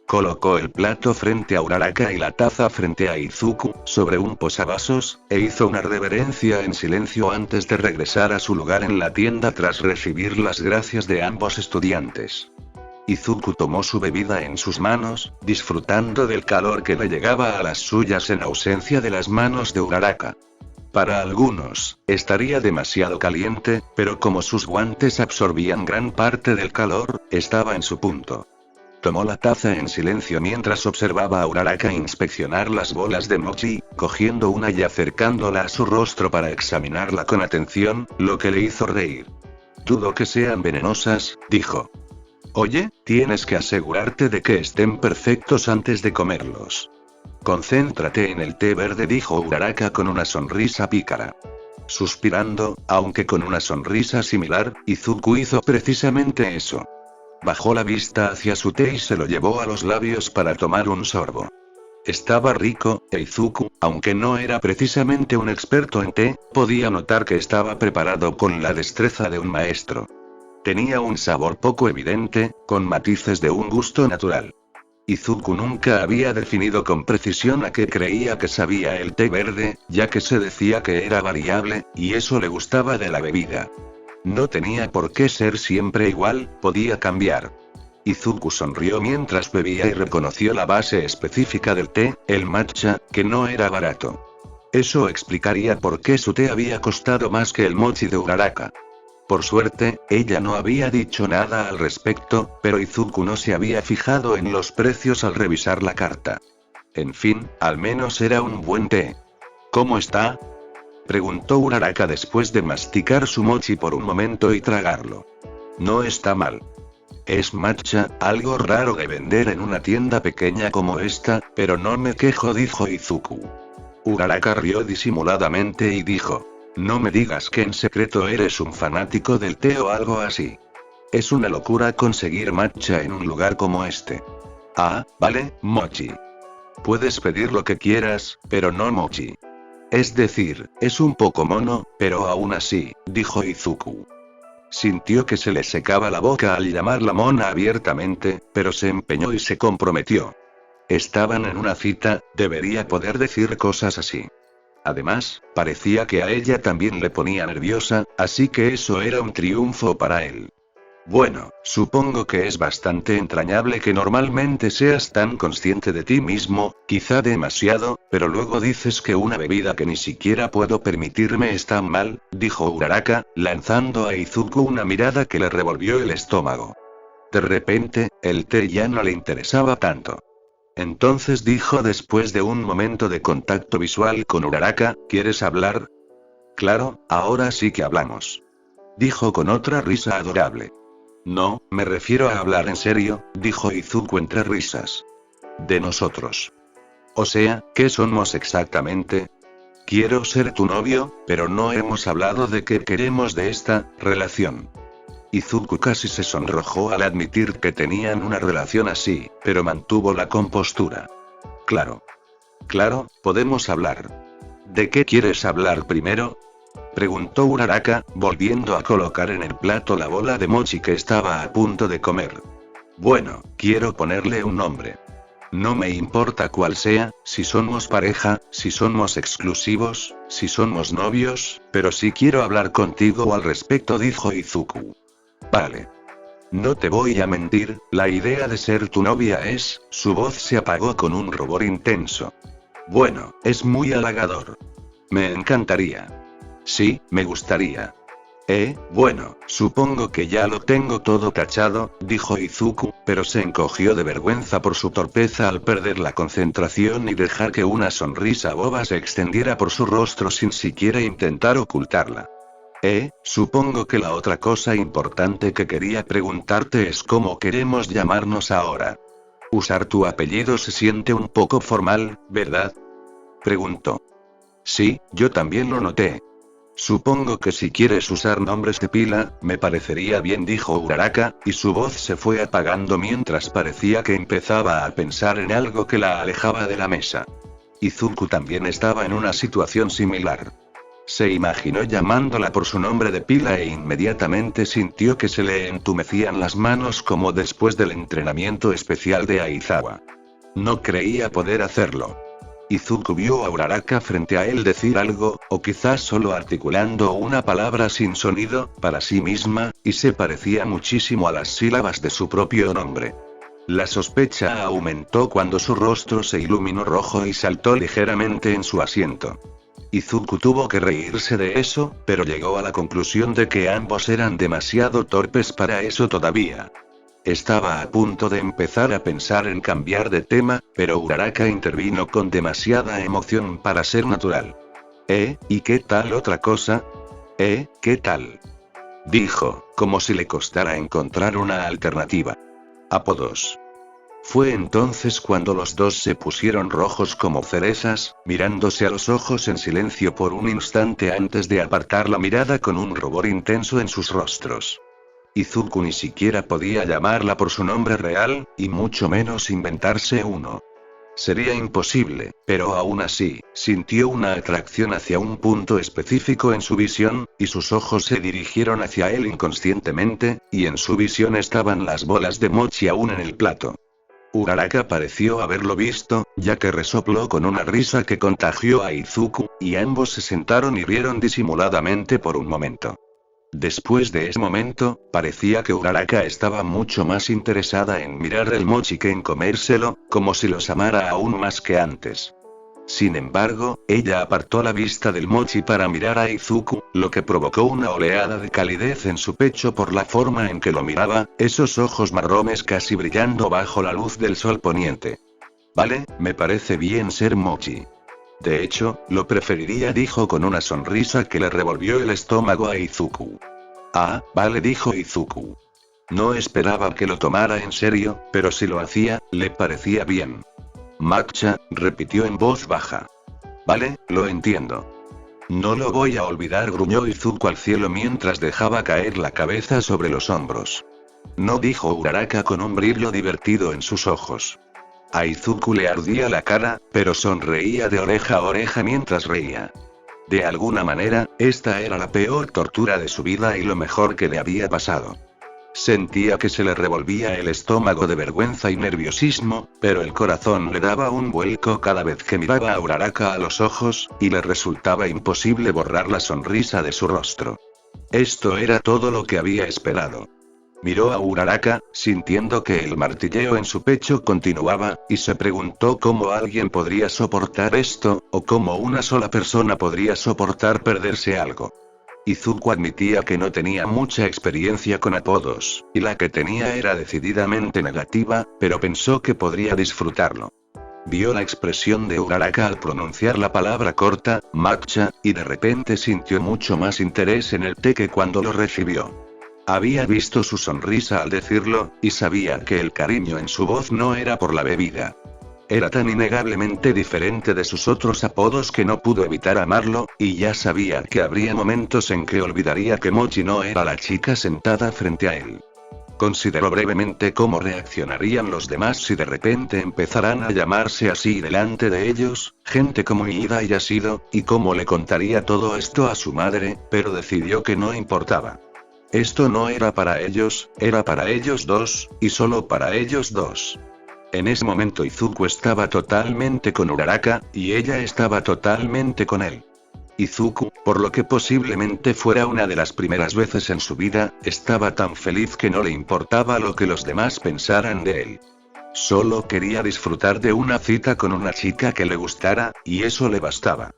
Colocó el plato frente a Uraraka y la taza frente a Izuku, sobre un posavasos, e hizo una reverencia en silencio antes de regresar a su lugar en la tienda tras recibir las gracias de ambos estudiantes. Izuku tomó su bebida en sus manos, disfrutando del calor que le llegaba a las suyas en ausencia de las manos de Uraraka. Para algunos, estaría demasiado caliente, pero como sus guantes absorbían gran parte del calor, estaba en su punto. Tomó la taza en silencio mientras observaba a Uraraka inspeccionar las bolas de mochi, cogiendo una y acercándola a su rostro para examinarla con atención, lo que le hizo reír. Dudo que sean venenosas, dijo. Oye, tienes que asegurarte de que estén perfectos antes de comerlos. Concéntrate en el té verde, dijo Uraraka con una sonrisa pícara. Suspirando, aunque con una sonrisa similar, Izuku hizo precisamente eso. Bajó la vista hacia su té y se lo llevó a los labios para tomar un sorbo. Estaba rico, e Izuku, aunque no era precisamente un experto en té, podía notar que estaba preparado con la destreza de un maestro. Tenía un sabor poco evidente, con matices de un gusto natural. Izuku nunca había definido con precisión a qué creía que sabía el té verde, ya que se decía que era variable, y eso le gustaba de la bebida. No tenía por qué ser siempre igual, podía cambiar. Izuku sonrió mientras bebía y reconoció la base específica del té, el matcha, que no era barato. Eso explicaría por qué su té había costado más que el mochi de Uraraka. Por suerte, ella no había dicho nada al respecto, pero Izuku no se había fijado en los precios al revisar la carta. En fin, al menos era un buen té. ¿Cómo está? Preguntó Uraraka después de masticar su mochi por un momento y tragarlo. No está mal. Es matcha, algo raro de vender en una tienda pequeña como esta, pero no me quejo, dijo Izuku. Uraraka rió disimuladamente y dijo. No me digas que en secreto eres un fanático del té o algo así. Es una locura conseguir matcha en un lugar como este. Ah, vale, mochi. Puedes pedir lo que quieras, pero no mochi. Es decir, es un poco mono, pero aún así, dijo Izuku. Sintió que se le secaba la boca al llamarla mona abiertamente, pero se empeñó y se comprometió. Estaban en una cita, debería poder decir cosas así. Además, parecía que a ella también le ponía nerviosa, así que eso era un triunfo para él. Bueno, supongo que es bastante entrañable que normalmente seas tan consciente de ti mismo, quizá demasiado, pero luego dices que una bebida que ni siquiera puedo permitirme está mal, dijo Uraraka, lanzando a Izuku una mirada que le revolvió el estómago. De repente, el té ya no le interesaba tanto. Entonces dijo después de un momento de contacto visual con Uraraka, ¿quieres hablar? Claro, ahora sí que hablamos. Dijo con otra risa adorable. No, me refiero a hablar en serio, dijo Izuku entre risas. De nosotros. O sea, ¿qué somos exactamente? Quiero ser tu novio, pero no hemos hablado de qué queremos de esta relación. Izuku casi se sonrojó al admitir que tenían una relación así, pero mantuvo la compostura. Claro. Claro, podemos hablar. ¿De qué quieres hablar primero? Preguntó Uraraka, volviendo a colocar en el plato la bola de mochi que estaba a punto de comer. Bueno, quiero ponerle un nombre. No me importa cuál sea, si somos pareja, si somos exclusivos, si somos novios, pero sí quiero hablar contigo al respecto, dijo Izuku. Vale. No te voy a mentir, la idea de ser tu novia es, su voz se apagó con un rubor intenso. Bueno, es muy halagador. Me encantaría. Sí, me gustaría. Bueno, supongo que ya lo tengo todo tachado, dijo Izuku, pero se encogió de vergüenza por su torpeza al perder la concentración y dejar que una sonrisa boba se extendiera por su rostro sin siquiera intentar ocultarla. Supongo que la otra cosa importante que quería preguntarte es cómo queremos llamarnos ahora. Usar tu apellido se siente un poco formal, ¿verdad? Preguntó. Sí, yo también lo noté. Supongo que si quieres usar nombres de pila, me parecería bien, dijo Uraraka, y su voz se fue apagando mientras parecía que empezaba a pensar en algo que la alejaba de la mesa. Izuku también estaba en una situación similar. Se imaginó llamándola por su nombre de pila e inmediatamente sintió que se le entumecían las manos como después del entrenamiento especial de Aizawa. No creía poder hacerlo. Izuku vio a Uraraka frente a él decir algo, o quizás solo articulando una palabra sin sonido, para sí misma, y se parecía muchísimo a las sílabas de su propio nombre. La sospecha aumentó cuando su rostro se iluminó rojo y saltó ligeramente en su asiento. Izuku tuvo que reírse de eso, pero llegó a la conclusión de que ambos eran demasiado torpes para eso todavía. Estaba a punto de empezar a pensar en cambiar de tema, pero Uraraka intervino con demasiada emoción para ser natural. ¿Y qué tal otra cosa? ¿Qué tal? Dijo, como si le costara encontrar una alternativa. Apodos. Fue entonces cuando los dos se pusieron rojos como cerezas, mirándose a los ojos en silencio por un instante antes de apartar la mirada con un rubor intenso en sus rostros. Izuku ni siquiera podía llamarla por su nombre real, y mucho menos inventarse uno. Sería imposible, pero aún así, sintió una atracción hacia un punto específico en su visión, y sus ojos se dirigieron hacia él inconscientemente, y en su visión estaban las bolas de mochi aún en el plato. Uraraka pareció haberlo visto, ya que resopló con una risa que contagió a Izuku, y ambos se sentaron y rieron disimuladamente por un momento. Después de ese momento, parecía que Uraraka estaba mucho más interesada en mirar el mochi que en comérselo, como si los amara aún más que antes. Sin embargo, ella apartó la vista del mochi para mirar a Izuku, lo que provocó una oleada de calidez en su pecho por la forma en que lo miraba, esos ojos marrones casi brillando bajo la luz del sol poniente. Vale, me parece bien ser mochi. De hecho, lo preferiría, dijo con una sonrisa que le revolvió el estómago a Izuku. Ah, vale, dijo Izuku. No esperaba que lo tomara en serio, pero si lo hacía, le parecía bien. Matcha, repitió en voz baja. Vale, lo entiendo. No lo voy a olvidar, gruñó Izuku al cielo mientras dejaba caer la cabeza sobre los hombros. No, dijo Uraraka con un brillo divertido en sus ojos. A Izuku le ardía la cara, pero sonreía de oreja a oreja mientras reía. De alguna manera, esta era la peor tortura de su vida y lo mejor que le había pasado. Sentía que se le revolvía el estómago de vergüenza y nerviosismo, pero el corazón le daba un vuelco cada vez que miraba a Uraraka a los ojos, y le resultaba imposible borrar la sonrisa de su rostro. Esto era todo lo que había esperado. Miró a Uraraka, sintiendo que el martilleo en su pecho continuaba, y se preguntó cómo alguien podría soportar esto, o cómo una sola persona podría soportar perderse algo. Izuku admitía que no tenía mucha experiencia con apodos, y la que tenía era decididamente negativa, pero pensó que podría disfrutarlo. Vio la expresión de Uraraka al pronunciar la palabra corta, matcha, y de repente sintió mucho más interés en el té que cuando lo recibió. Había visto su sonrisa al decirlo, y sabía que el cariño en su voz no era por la bebida. Era tan innegablemente diferente de sus otros apodos que no pudo evitar amarlo, y ya sabía que habría momentos en que olvidaría que Mochi no era la chica sentada frente a él. Consideró brevemente cómo reaccionarían los demás si de repente empezaran a llamarse así delante de ellos, gente como Ida y Yasido, y cómo le contaría todo esto a su madre, pero decidió que no importaba. Esto no era para ellos, era para ellos dos, y solo para ellos dos. En ese momento Izuku estaba totalmente con Uraraka, y ella estaba totalmente con él. Izuku, por lo que posiblemente fuera una de las primeras veces en su vida, estaba tan feliz que no le importaba lo que los demás pensaran de él. Solo quería disfrutar de una cita con una chica que le gustara, y eso le bastaba.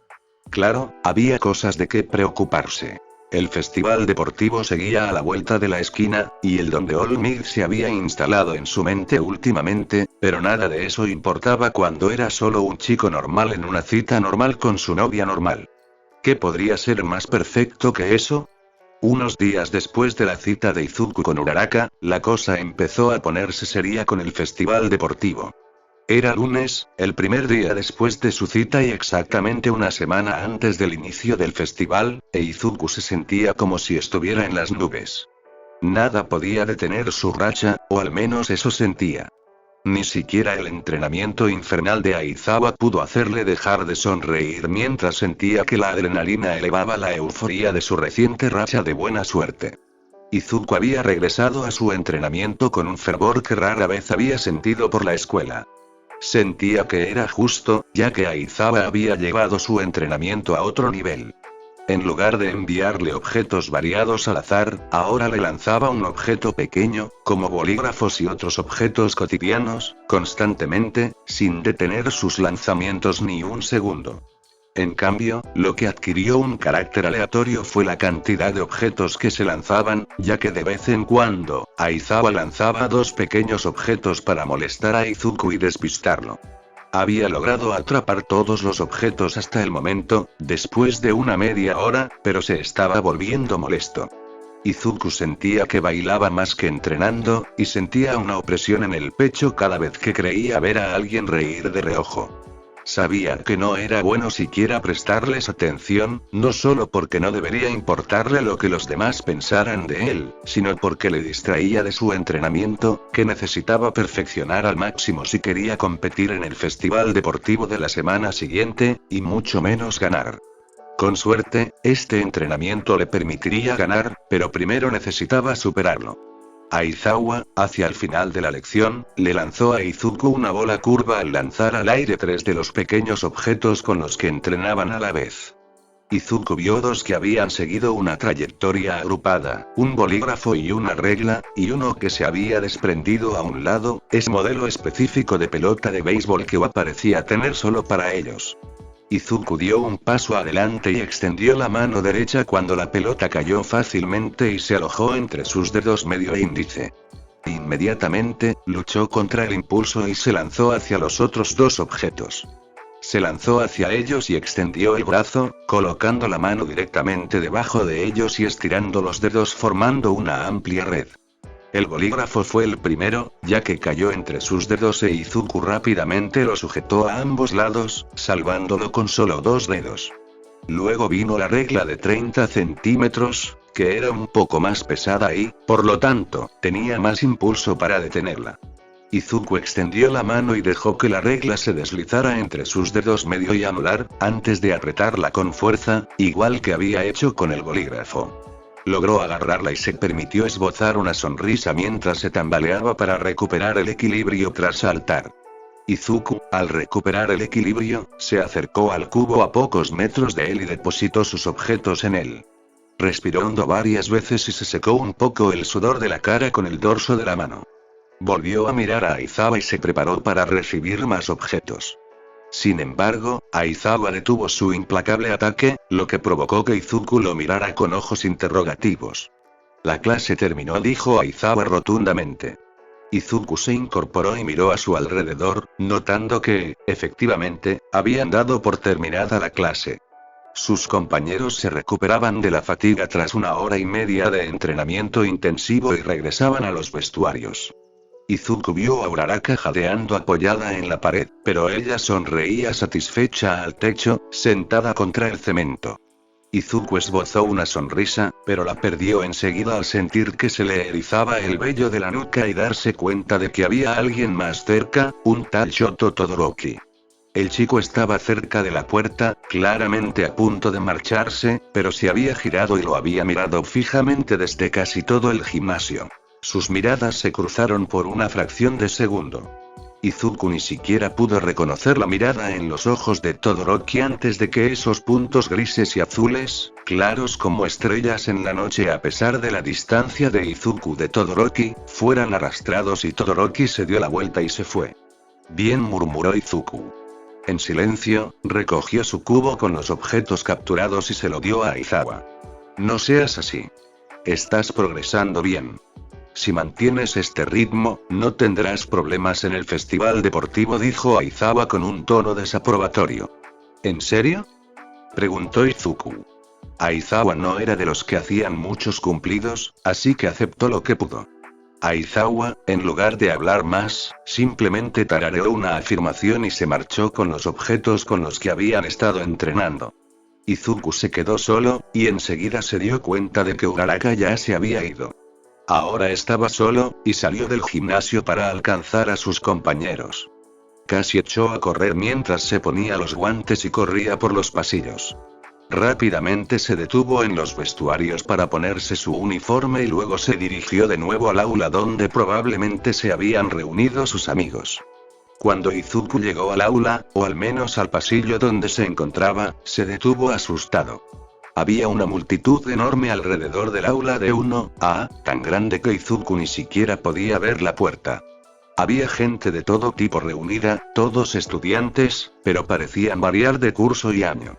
Claro, había cosas de qué preocuparse. El festival deportivo seguía a la vuelta de la esquina, y el donde Olmig se había instalado en su mente últimamente, pero nada de eso importaba cuando era solo un chico normal en una cita normal con su novia normal. ¿Qué podría ser más perfecto que eso? Unos días después de la cita de Izuku con Uraraka, la cosa empezó a ponerse seria con el festival deportivo. Era lunes, el primer día después de su cita y exactamente una semana antes del inicio del festival, e Izuku se sentía como si estuviera en las nubes. Nada podía detener su racha, o al menos eso sentía. Ni siquiera el entrenamiento infernal de Aizawa pudo hacerle dejar de sonreír mientras sentía que la adrenalina elevaba la euforía de su reciente racha de buena suerte. Izuku había regresado a su entrenamiento con un fervor que rara vez había sentido por la escuela. Sentía que era justo, ya que Aizawa había llevado su entrenamiento a otro nivel. En lugar de enviarle objetos variados al azar, ahora le lanzaba un objeto pequeño, como bolígrafos y otros objetos cotidianos, constantemente, sin detener sus lanzamientos ni un segundo. En cambio, lo que adquirió un carácter aleatorio fue la cantidad de objetos que se lanzaban, ya que de vez en cuando, Aizawa lanzaba dos pequeños objetos para molestar a Izuku y despistarlo. Había logrado atrapar todos los objetos hasta el momento, después de una media hora, pero se estaba volviendo molesto. Izuku sentía que bailaba más que entrenando, y sentía una opresión en el pecho cada vez que creía ver a alguien reír de reojo. Sabía que no era bueno siquiera prestarles atención, no solo porque no debería importarle lo que los demás pensaran de él, sino porque le distraía de su entrenamiento, que necesitaba perfeccionar al máximo si quería competir en el festival deportivo de la semana siguiente, y mucho menos ganar. Con suerte, este entrenamiento le permitiría ganar, pero primero necesitaba superarlo. Aizawa, hacia el final de la lección, le lanzó a Izuku una bola curva al lanzar al aire tres de los pequeños objetos con los que entrenaban a la vez. Izuku vio dos que habían seguido una trayectoria agrupada, un bolígrafo y una regla, y uno que se había desprendido a un lado, es modelo específico de pelota de béisbol que parecía tener solo para ellos. Izuku dio un paso adelante y extendió la mano derecha cuando la pelota cayó fácilmente y se alojó entre sus dedos medio e índice. Inmediatamente, luchó contra el impulso y se lanzó hacia los otros dos objetos. Se lanzó hacia ellos y extendió el brazo, colocando la mano directamente debajo de ellos y estirando los dedos formando una amplia red. El bolígrafo fue el primero, ya que cayó entre sus dedos e Izuku rápidamente lo sujetó a ambos lados, salvándolo con solo dos dedos. Luego vino la regla de 30 centímetros, que era un poco más pesada y, por lo tanto, tenía más impulso para detenerla. Izuku extendió la mano y dejó que la regla se deslizara entre sus dedos medio y anular, antes de apretarla con fuerza, igual que había hecho con el bolígrafo. Logró agarrarla y se permitió esbozar una sonrisa mientras se tambaleaba para recuperar el equilibrio tras saltar. Izuku, al recuperar el equilibrio, se acercó al cubo a pocos metros de él y depositó sus objetos en él. Respiró hondo varias veces y se secó un poco el sudor de la cara con el dorso de la mano. Volvió a mirar a Aizawa y se preparó para recibir más objetos. Sin embargo, Aizawa detuvo su implacable ataque, lo que provocó que Izuku lo mirara con ojos interrogativos. La clase terminó, dijo Aizawa rotundamente. Izuku se incorporó y miró a su alrededor, notando que, efectivamente, habían dado por terminada la clase. Sus compañeros se recuperaban de la fatiga tras 1 hora y media de entrenamiento intensivo y regresaban a los vestuarios. Izuku vio a Uraraka jadeando apoyada en la pared, pero ella sonreía satisfecha al techo, sentada contra el cemento. Izuku esbozó una sonrisa, pero la perdió enseguida al sentir que se le erizaba el vello de la nuca y darse cuenta de que había alguien más cerca, un tal Shoto Todoroki. El chico estaba cerca de la puerta, claramente a punto de marcharse, pero se había girado y lo había mirado fijamente desde casi todo el gimnasio. Sus miradas se cruzaron por una fracción de segundo. Izuku ni siquiera pudo reconocer la mirada en los ojos de Todoroki antes de que esos puntos grises y azules, claros como estrellas en la noche a pesar de la distancia de Izuku de Todoroki, fueran arrastrados y Todoroki se dio la vuelta y se fue. Bien, murmuró Izuku. En silencio, recogió su cubo con los objetos capturados y se lo dio a Aizawa. No seas así. Estás progresando bien. Si mantienes este ritmo, no tendrás problemas en el festival deportivo, dijo Aizawa con un tono desaprobatorio. ¿En serio?, preguntó Izuku. Aizawa no era de los que hacían muchos cumplidos, así que aceptó lo que pudo. Aizawa, en lugar de hablar más, simplemente tarareó una afirmación y se marchó con los objetos con los que habían estado entrenando. Izuku se quedó solo, y enseguida se dio cuenta de que Uraraka ya se había ido. Ahora estaba solo, y salió del gimnasio para alcanzar a sus compañeros. Casi echó a correr mientras se ponía los guantes y corría por los pasillos. Rápidamente se detuvo en los vestuarios para ponerse su uniforme y luego se dirigió de nuevo al aula donde probablemente se habían reunido sus amigos. Cuando Izuku llegó al aula, o al menos al pasillo donde se encontraba, se detuvo asustado. Había una multitud enorme alrededor del aula de 1A, tan grande que Izuku ni siquiera podía ver la puerta. Había gente de todo tipo reunida, todos estudiantes, pero parecían variar de curso y año.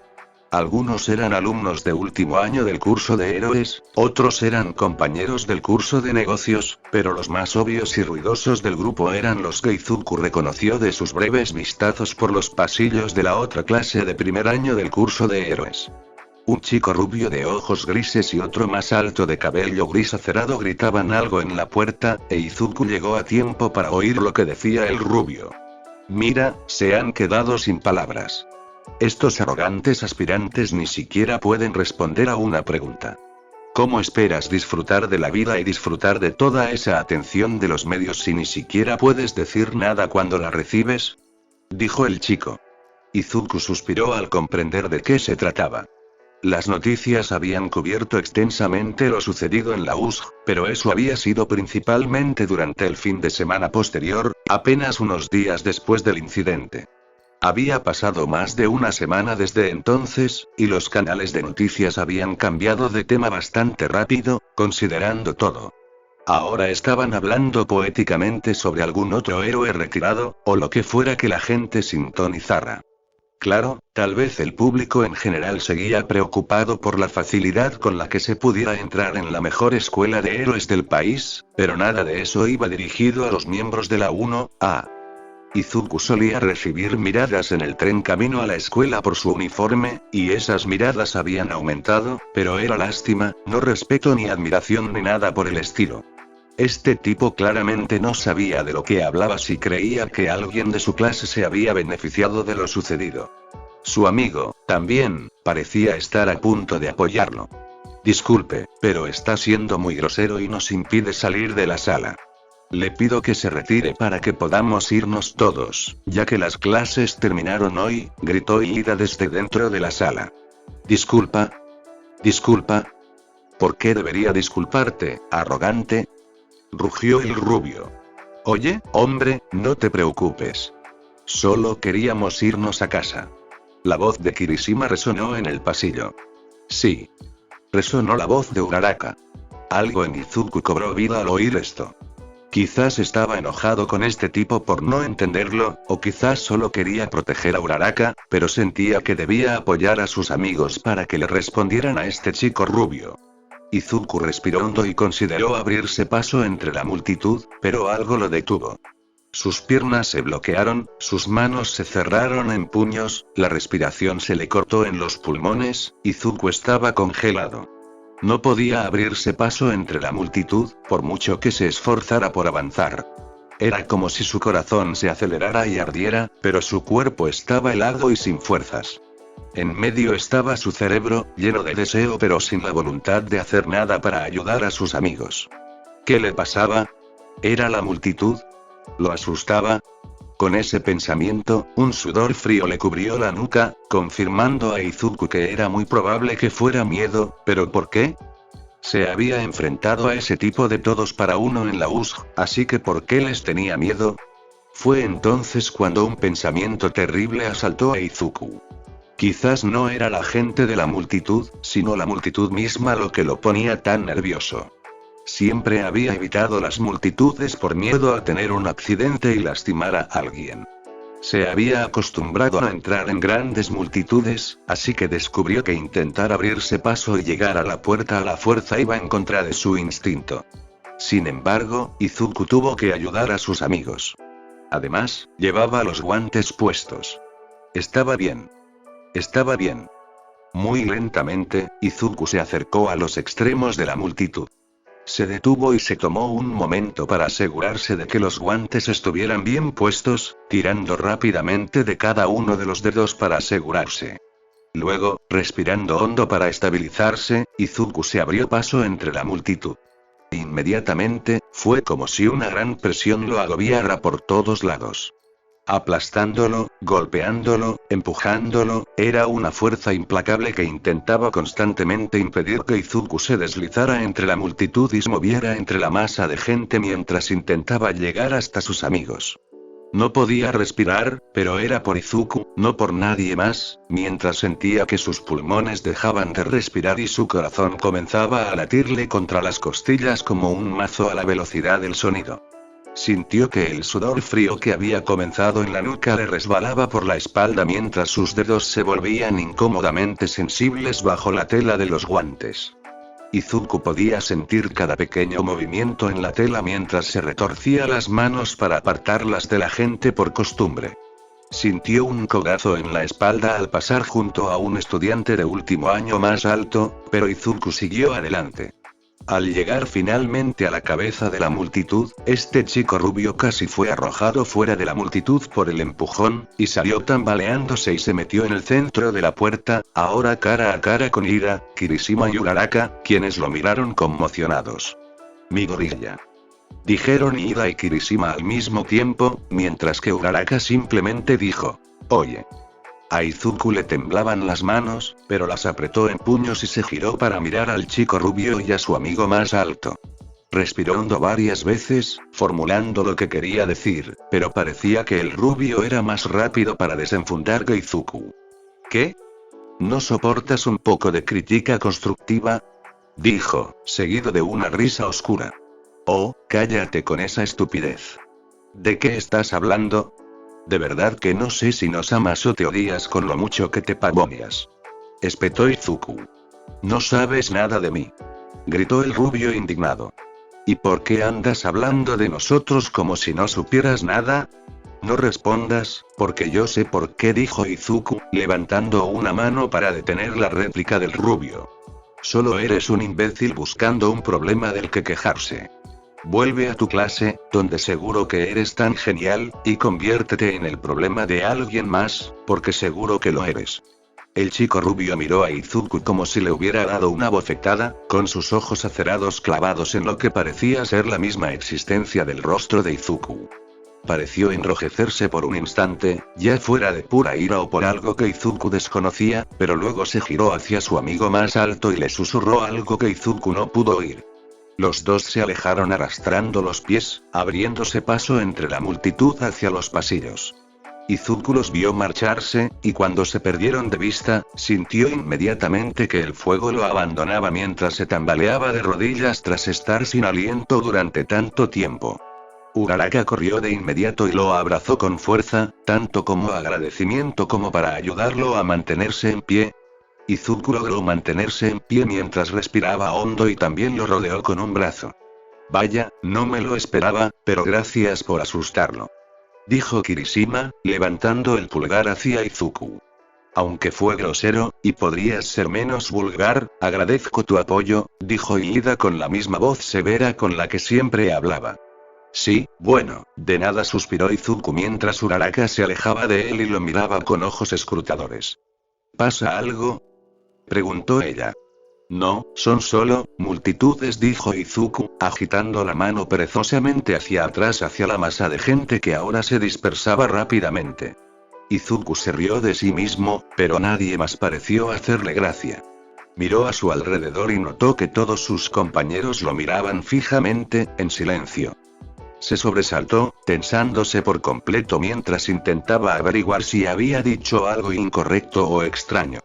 Algunos eran alumnos de último año del curso de héroes, otros eran compañeros del curso de negocios, pero los más obvios y ruidosos del grupo eran los que Izuku reconoció de sus breves vistazos por los pasillos de la otra clase de primer año del curso de héroes. Un chico rubio de ojos grises y otro más alto de cabello gris acerado gritaban algo en la puerta, e Izuku llegó a tiempo para oír lo que decía el rubio. Mira, se han quedado sin palabras. Estos arrogantes aspirantes ni siquiera pueden responder a una pregunta. ¿Cómo esperas disfrutar de la vida y disfrutar de toda esa atención de los medios si ni siquiera puedes decir nada cuando la recibes?, dijo el chico. Izuku suspiró al comprender de qué se trataba. Las noticias habían cubierto extensamente lo sucedido en la USG, pero eso había sido principalmente durante el fin de semana posterior, apenas unos días después del incidente. Había pasado más de una semana desde entonces, y los canales de noticias habían cambiado de tema bastante rápido, considerando todo. Ahora estaban hablando poéticamente sobre algún otro héroe retirado, o lo que fuera que la gente sintonizara. Claro, tal vez el público en general seguía preocupado por la facilidad con la que se pudiera entrar en la mejor escuela de héroes del país, pero nada de eso iba dirigido a los miembros de la 1A. Izuku solía recibir miradas en el tren camino a la escuela por su uniforme, y esas miradas habían aumentado, pero era lástima, no respeto ni admiración ni nada por el estilo. Este tipo claramente no sabía de lo que hablaba si creía que alguien de su clase se había beneficiado de lo sucedido. Su amigo, también, parecía estar a punto de apoyarlo. Disculpe, pero está siendo muy grosero y nos impide salir de la sala. Le pido que se retire para que podamos irnos todos, ya que las clases terminaron hoy, gritó Ida desde dentro de la sala. Disculpa. Disculpa. ¿Por qué debería disculparte, arrogante?, rugió el rubio. Oye, hombre, no te preocupes. Solo queríamos irnos a casa. La voz de Kirishima resonó en el pasillo. Sí. Resonó la voz de Uraraka. Algo en Izuku cobró vida al oír esto. Quizás estaba enojado con este tipo por no entenderlo, o quizás solo quería proteger a Uraraka, pero sentía que debía apoyar a sus amigos para que le respondieran a este chico rubio. Izuku respiró hondo y consideró abrirse paso entre la multitud, pero algo lo detuvo. Sus piernas se bloquearon, sus manos se cerraron en puños, la respiración se le cortó en los pulmones, Izuku estaba congelado. No podía abrirse paso entre la multitud, por mucho que se esforzara por avanzar. Era como si su corazón se acelerara y ardiera, pero su cuerpo estaba helado y sin fuerzas. En medio estaba su cerebro, lleno de deseo pero sin la voluntad de hacer nada para ayudar a sus amigos. ¿Qué le pasaba? ¿Era la multitud? ¿Lo asustaba? Con ese pensamiento, un sudor frío le cubrió la nuca, confirmando a Izuku que era muy probable que fuera miedo, ¿pero por qué? Se había enfrentado a ese tipo de todos para uno en la USG, así que ¿por qué les tenía miedo? Fue entonces cuando un pensamiento terrible asaltó a Izuku. Quizás no era la gente de la multitud, sino la multitud misma lo que lo ponía tan nervioso. Siempre había evitado las multitudes por miedo a tener un accidente y lastimar a alguien. Se había acostumbrado a entrar en grandes multitudes, así que descubrió que intentar abrirse paso y llegar a la puerta a la fuerza iba en contra de su instinto. Sin embargo, Izuku tuvo que ayudar a sus amigos. Además, llevaba los guantes puestos. Estaba bien. Estaba bien. Muy lentamente, Izuku se acercó a los extremos de la multitud. Se detuvo y se tomó un momento para asegurarse de que los guantes estuvieran bien puestos, tirando rápidamente de cada uno de los dedos para asegurarse. Luego, respirando hondo para estabilizarse, Izuku se abrió paso entre la multitud. Inmediatamente, fue como si una gran presión lo agobiara por todos lados. Aplastándolo, golpeándolo, empujándolo, era una fuerza implacable que intentaba constantemente impedir que Izuku se deslizara entre la multitud y se moviera entre la masa de gente mientras intentaba llegar hasta sus amigos. No podía respirar, pero era por Izuku, no por nadie más, mientras sentía que sus pulmones dejaban de respirar y su corazón comenzaba a latirle contra las costillas como un mazo a la velocidad del sonido. Sintió que el sudor frío que había comenzado en la nuca le resbalaba por la espalda mientras sus dedos se volvían incómodamente sensibles bajo la tela de los guantes. Izuku podía sentir cada pequeño movimiento en la tela mientras se retorcía las manos para apartarlas de la gente por costumbre. Sintió un codazo en la espalda al pasar junto a un estudiante de último año más alto, pero Izuku siguió adelante. Al llegar finalmente a la cabeza de la multitud, este chico rubio casi fue arrojado fuera de la multitud por el empujón, y salió tambaleándose y se metió en el centro de la puerta, ahora cara a cara con Ira, Kirishima y Uraraka, quienes lo miraron conmocionados. «Midoriya», dijeron Ira y Kirishima al mismo tiempo, mientras que Uraraka simplemente dijo: «Oye». A Izuku le temblaban las manos, pero las apretó en puños y se giró para mirar al chico rubio y a su amigo más alto. Respiró hondo varias veces, formulando lo que quería decir, pero parecía que el rubio era más rápido para desenfundar que Izuku. ¿Qué? ¿No soportas un poco de crítica constructiva?, dijo, seguido de una risa oscura. Oh, cállate con esa estupidez. ¿De qué estás hablando? De verdad que no sé si nos amas o te odias con lo mucho que te pavoneas. Espetó Izuku. No sabes nada de mí. Gritó el rubio indignado. ¿Y por qué andas hablando de nosotros como si no supieras nada? No respondas, porque yo sé por qué, dijo Izuku, levantando una mano para detener la réplica del rubio. Solo eres un imbécil buscando un problema del que quejarse. Vuelve a tu clase, donde seguro que eres tan genial, y conviértete en el problema de alguien más, porque seguro que lo eres. El chico rubio miró a Izuku como si le hubiera dado una bofetada, con sus ojos acerados clavados en lo que parecía ser la misma existencia del rostro de Izuku. Pareció enrojecerse por un instante, ya fuera de pura ira o por algo que Izuku desconocía, pero luego se giró hacia su amigo más alto y le susurró algo que Izuku no pudo oír. Los dos se alejaron arrastrando los pies, abriéndose paso entre la multitud hacia los pasillos. Izuku los vio marcharse, y cuando se perdieron de vista, sintió inmediatamente que el fuego lo abandonaba mientras se tambaleaba de rodillas tras estar sin aliento durante tanto tiempo. Uraraka corrió de inmediato y lo abrazó con fuerza, tanto como agradecimiento como para ayudarlo a mantenerse en pie. Izuku logró mantenerse en pie mientras respiraba hondo y también lo rodeó con un brazo. Vaya, no me lo esperaba, pero gracias por asustarlo, dijo Kirishima, levantando el pulgar hacia Izuku. Aunque fue grosero, y podrías ser menos vulgar, agradezco tu apoyo, dijo Iida con la misma voz severa con la que siempre hablaba. Sí, bueno, de nada, suspiró Izuku mientras Uraraka se alejaba de él y lo miraba con ojos escrutadores. ¿Pasa algo?, preguntó ella. No, son solo multitudes, dijo Izuku, agitando la mano perezosamente hacia atrás hacia la masa de gente que ahora se dispersaba rápidamente. Izuku se rió de sí mismo, pero nadie más pareció hacerle gracia. Miró a su alrededor y notó que todos sus compañeros lo miraban fijamente, en silencio. Se sobresaltó, tensándose por completo mientras intentaba averiguar si había dicho algo incorrecto o extraño.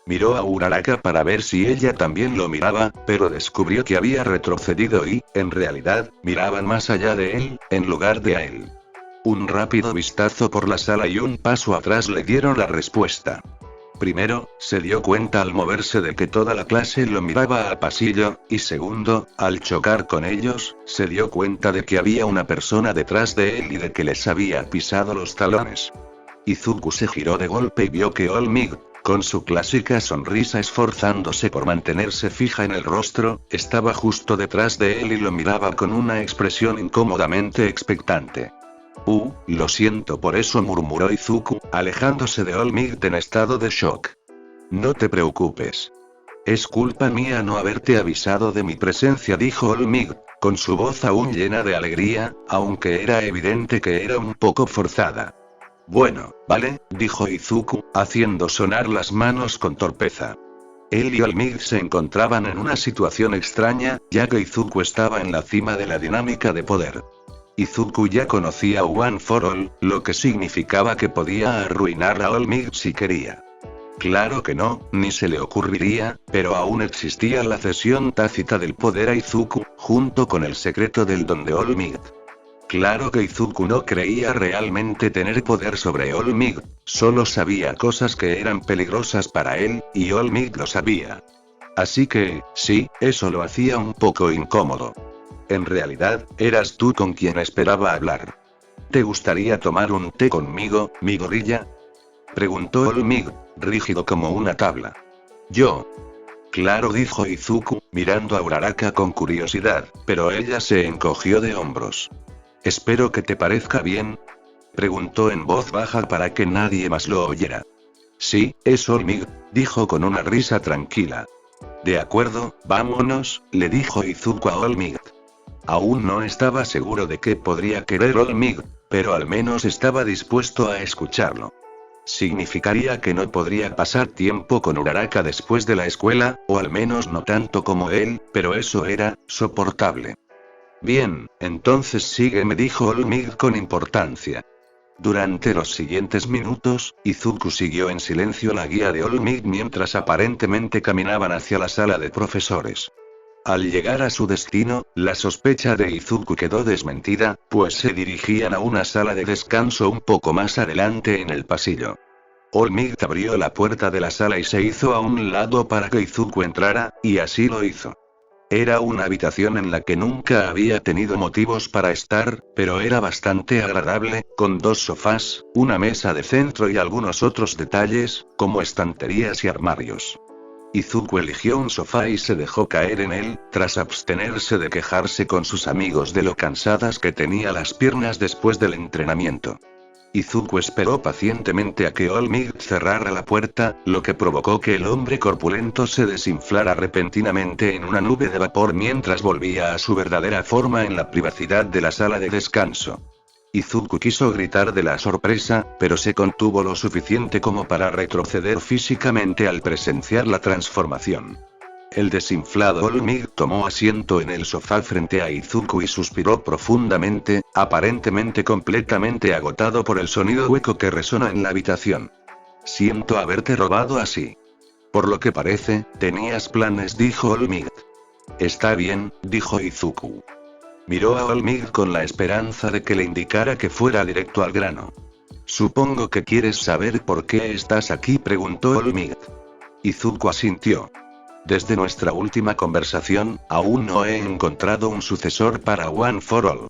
Miró a Uraraka para ver si ella también lo miraba, pero descubrió que había retrocedido y, en realidad, miraban más allá de él, en lugar de a él. Un rápido vistazo por la sala y un paso atrás le dieron la respuesta. Primero, se dio cuenta al moverse de que toda la clase lo miraba al pasillo, y segundo, al chocar con ellos, se dio cuenta de que había una persona detrás de él y de que les había pisado los talones. Izuku se giró de golpe y vio que All Might, con su clásica sonrisa esforzándose por mantenerse fija en el rostro, estaba justo detrás de él y lo miraba con una expresión incómodamente expectante. Lo siento por eso, murmuró Izuku, alejándose de All Might en estado de shock. No te preocupes. Es culpa mía no haberte avisado de mi presencia, dijo All Might, con su voz aún llena de alegría, aunque era evidente que era un poco forzada. Bueno, vale, dijo Izuku, haciendo sonar las manos con torpeza. Él y All Might se encontraban en una situación extraña, ya que Izuku estaba en la cima de la dinámica de poder. Izuku ya conocía a One for All, lo que significaba que podía arruinar a All Might si quería. Claro que no, ni se le ocurriría, pero aún existía la cesión tácita del poder a Izuku, junto con el secreto del don de All Might. Claro que Izuku no creía realmente tener poder sobre All Might, solo sabía cosas que eran peligrosas para él, y All Might lo sabía. Así que, sí, eso lo hacía un poco incómodo. En realidad, eras tú con quien esperaba hablar. ¿Te gustaría tomar un té conmigo, mi gorilla?, preguntó All Might, rígido como una tabla. Yo. Claro, dijo Izuku, mirando a Uraraka con curiosidad, pero ella se encogió de hombros. Espero que te parezca bien, preguntó en voz baja para que nadie más lo oyera. Sí, es All Might, dijo con una risa tranquila. De acuerdo, vámonos, le dijo Izuku a All Might. Aún no estaba seguro de qué podría querer All Might, pero al menos estaba dispuesto a escucharlo. Significaría que no podría pasar tiempo con Uraraka después de la escuela, o al menos no tanto como él, pero eso era soportable. Bien, entonces sígueme, dijo All Might con importancia. Durante los siguientes minutos, Izuku siguió en silencio la guía de All Might mientras aparentemente caminaban hacia la sala de profesores. Al llegar a su destino, la sospecha de Izuku quedó desmentida, pues se dirigían a una sala de descanso un poco más adelante en el pasillo. All Might abrió la puerta de la sala y se hizo a un lado para que Izuku entrara, y así lo hizo. Era una habitación en la que nunca había tenido motivos para estar, pero era bastante agradable, con 2 sofás, una mesa de centro y algunos otros detalles, como estanterías y armarios. Izuku eligió un sofá y se dejó caer en él, tras abstenerse de quejarse con sus amigos de lo cansadas que tenía las piernas después del entrenamiento. Izuku esperó pacientemente a que All Might cerrara la puerta, lo que provocó que el hombre corpulento se desinflara repentinamente en una nube de vapor mientras volvía a su verdadera forma en la privacidad de la sala de descanso. Izuku quiso gritar de la sorpresa, pero se contuvo lo suficiente como para retroceder físicamente al presenciar la transformación. El desinflado Olmig tomó asiento en el sofá frente a Izuku y suspiró profundamente, aparentemente completamente agotado por el sonido hueco que resonó en la habitación. Siento haberte robado así. Por lo que parece, tenías planes, dijo Olmig. Está bien, dijo Izuku. Miró a Olmig con la esperanza de que le indicara que fuera directo al grano. Supongo que quieres saber por qué estás aquí, preguntó Olmig. Izuku asintió. Desde nuestra última conversación, aún no he encontrado un sucesor para One for All.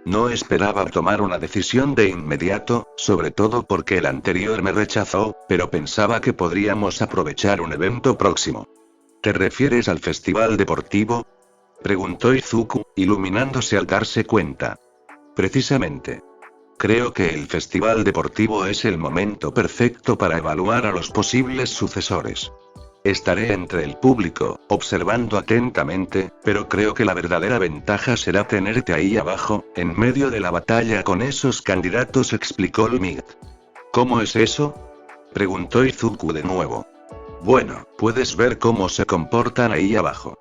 No esperaba tomar una decisión de inmediato, sobre todo porque el anterior me rechazó, pero pensaba que podríamos aprovechar un evento próximo. ¿Te refieres al festival deportivo?, preguntó Izuku, iluminándose al darse cuenta. Precisamente. Creo que el festival deportivo es el momento perfecto para evaluar a los posibles sucesores. Estaré entre el público, observando atentamente, pero creo que la verdadera ventaja será tenerte ahí abajo, en medio de la batalla con esos candidatos, explicó Olmig. ¿Cómo es eso?, preguntó Izuku de nuevo. Bueno, puedes ver cómo se comportan ahí abajo.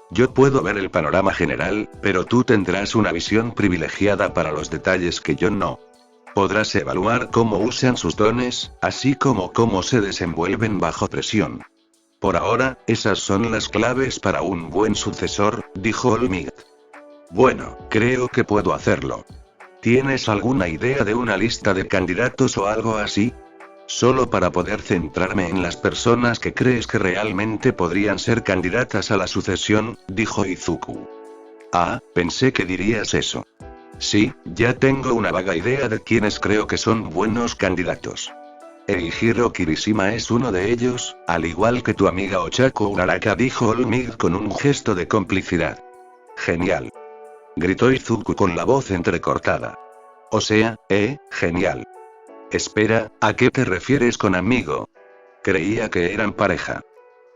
Yo puedo ver el panorama general, pero tú tendrás una visión privilegiada para los detalles que yo no. Podrás evaluar cómo usan sus dones, así como cómo se desenvuelven bajo presión. Por ahora, esas son las claves para un buen sucesor, dijo Olmig. Bueno, creo que puedo hacerlo. ¿Tienes alguna idea de una lista de candidatos o algo así? Solo para poder centrarme en las personas que crees que realmente podrían ser candidatas a la sucesión, dijo Izuku. Ah, pensé que dirías eso. Sí, ya tengo una vaga idea de quiénes creo que son buenos candidatos. Eijiro Kirishima es uno de ellos, al igual que tu amiga Ochako Uraraka, dijo Olmig con un gesto de complicidad. Genial. Gritó Izuku con la voz entrecortada. O sea, genial. Espera, ¿a qué te refieres con amigo? Creía que eran pareja.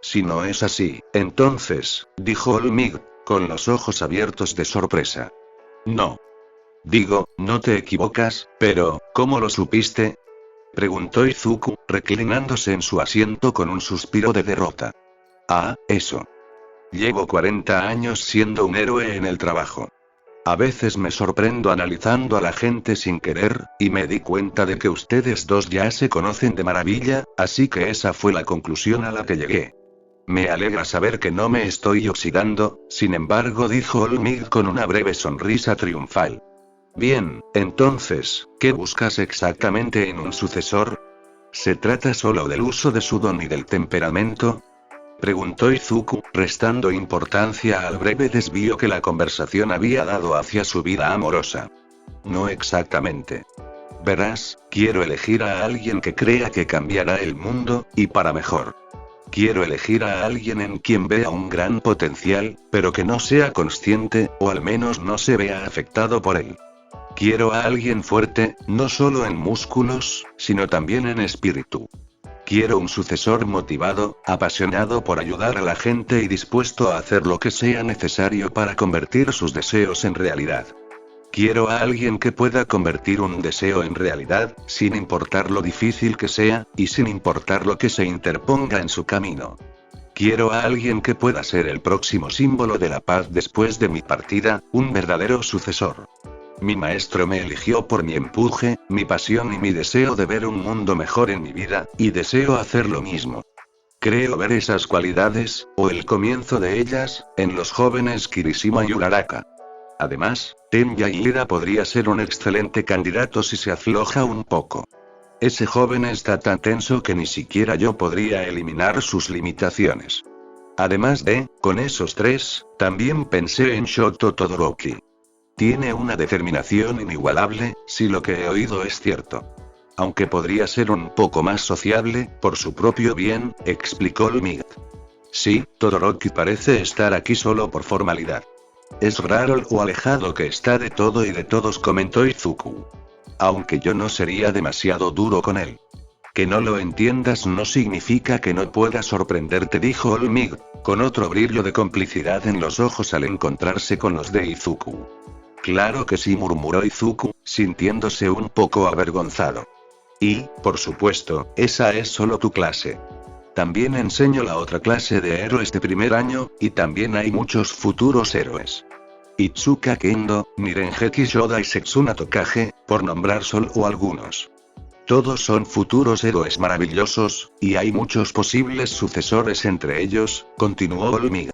Si no es así, entonces, dijo Olmig, con los ojos abiertos de sorpresa. No. Digo, no te equivocas, pero, ¿cómo lo supiste?, preguntó Izuku, reclinándose en su asiento con un suspiro de derrota. Ah, eso. Llevo 40 años siendo un héroe en el trabajo. A veces me sorprendo analizando a la gente sin querer, y me di cuenta de que ustedes dos ya se conocen de maravilla, así que esa fue la conclusión a la que llegué. Me alegra saber que no me estoy oxidando, sin embargo, dijo Olmig con una breve sonrisa triunfal. Bien, entonces, ¿qué buscas exactamente en un sucesor? ¿Se trata solo del uso de su don y del temperamento?, preguntó Izuku, restando importancia al breve desvío que la conversación había dado hacia su vida amorosa. No exactamente. Verás, quiero elegir a alguien que crea que cambiará el mundo, y para mejor. Quiero elegir a alguien en quien vea un gran potencial, pero que no sea consciente, o al menos no se vea afectado por él. Quiero a alguien fuerte, no solo en músculos, sino también en espíritu. Quiero un sucesor motivado, apasionado por ayudar a la gente y dispuesto a hacer lo que sea necesario para convertir sus deseos en realidad. Quiero a alguien que pueda convertir un deseo en realidad, sin importar lo difícil que sea, y sin importar lo que se interponga en su camino. Quiero a alguien que pueda ser el próximo símbolo de la paz después de mi partida, un verdadero sucesor. Mi maestro me eligió por mi empuje, mi pasión y mi deseo de ver un mundo mejor en mi vida, y deseo hacer lo mismo. Creo ver esas cualidades, o el comienzo de ellas, en los jóvenes Kirishima y Uraraka. Además, Tenya Ira podría ser un excelente candidato si se afloja un poco. Ese joven está tan tenso que ni siquiera yo podría eliminar sus limitaciones. Además con esos tres, también pensé en Shoto Todoroki. Tiene una determinación inigualable, si lo que he oído es cierto. Aunque podría ser un poco más sociable, por su propio bien, explicó Olmig. Sí, Todoroki parece estar aquí solo por formalidad. Es raro lo alejado que está de todo y de todos, comentó Izuku. Aunque yo no sería demasiado duro con él. Que no lo entiendas no significa que no pueda sorprenderte, dijo Olmig, con otro brillo de complicidad en los ojos al encontrarse con los de Izuku. Claro que sí, murmuró Izuku, sintiéndose un poco avergonzado. Y, por supuesto, esa es solo tu clase. También enseño la otra clase de héroes de primer año, y también hay muchos futuros héroes. Itsuka Kendo, Nirengeki Shoda y Setsuna Tokage, por nombrar solo algunos. Todos son futuros héroes maravillosos, y hay muchos posibles sucesores entre ellos, continuó All Might.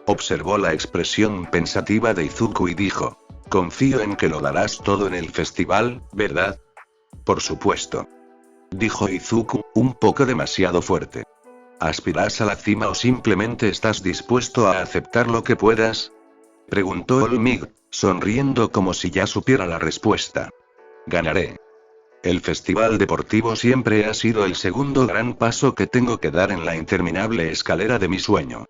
Observó la expresión pensativa de Izuku y dijo: confío en que lo darás todo en el festival, ¿verdad? Por supuesto. Dijo Izuku, un poco demasiado fuerte. ¿Aspiras a la cima o simplemente estás dispuesto a aceptar lo que puedas? Preguntó All Might, sonriendo como si ya supiera la respuesta. Ganaré. El festival deportivo siempre ha sido el segundo gran paso que tengo que dar en la interminable escalera de mi sueño.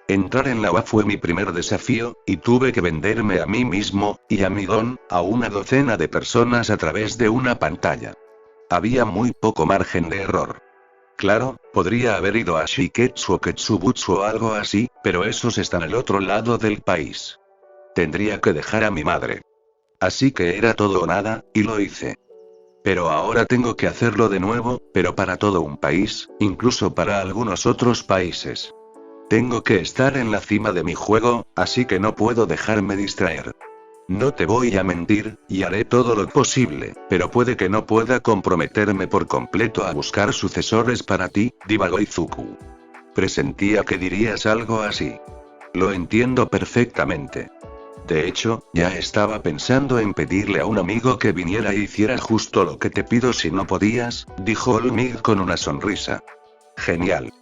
Entrar en la UA fue mi primer desafío, y tuve que venderme a mí mismo, y a mi don, a una docena de personas a través de una pantalla. Había muy poco margen de error. Claro, podría haber ido a Shiketsu o Ketsubutsu o algo así, pero esos están al otro lado del país. Tendría que dejar a mi madre. Así que era todo o nada, y lo hice. Pero ahora tengo que hacerlo de nuevo, pero para todo un país, incluso para algunos otros países. Tengo que estar en la cima de mi juego, así que no puedo dejarme distraer. No te voy a mentir, y haré todo lo posible, pero puede que no pueda comprometerme por completo a buscar sucesores para ti, divagó Izuku. Presentía que dirías algo así. Lo entiendo perfectamente. De hecho, ya estaba pensando en pedirle a un amigo que viniera y hiciera justo lo que te pido si no podías, dijo All Might con una sonrisa. Genial.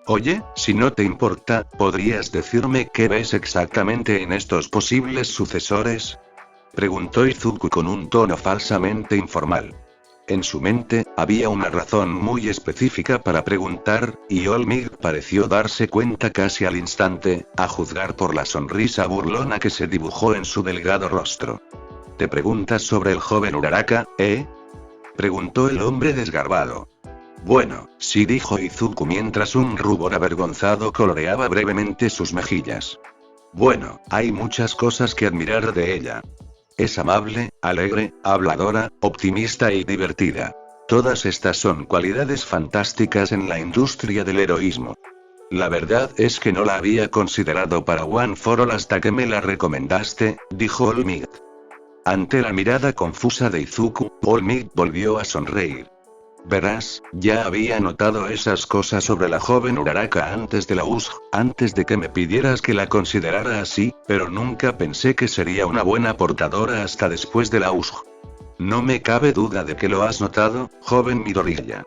Oye, si no te importa, ¿podrías decirme qué ves exactamente en estos posibles sucesores? Preguntó Izuku con un tono falsamente informal. En su mente, había una razón muy específica para preguntar, y All Might pareció darse cuenta casi al instante, a juzgar por la sonrisa burlona que se dibujó en su delgado rostro. ¿Te preguntas sobre el joven Uraraka, preguntó el hombre desgarbado. Bueno, sí, dijo Izuku mientras un rubor avergonzado coloreaba brevemente sus mejillas. Bueno, hay muchas cosas que admirar de ella. Es amable, alegre, habladora, optimista y divertida. Todas estas son cualidades fantásticas en la industria del heroísmo. La verdad es que no la había considerado para One for All hasta que me la recomendaste, dijo All Might. Ante la mirada confusa de Izuku, All Might volvió a sonreír. Verás, ya había notado esas cosas sobre la joven Uraraka antes de la USG, antes de que me pidieras que la considerara así, pero nunca pensé que sería una buena portadora hasta después de la USG. No me cabe duda de que lo has notado, joven Midoriya.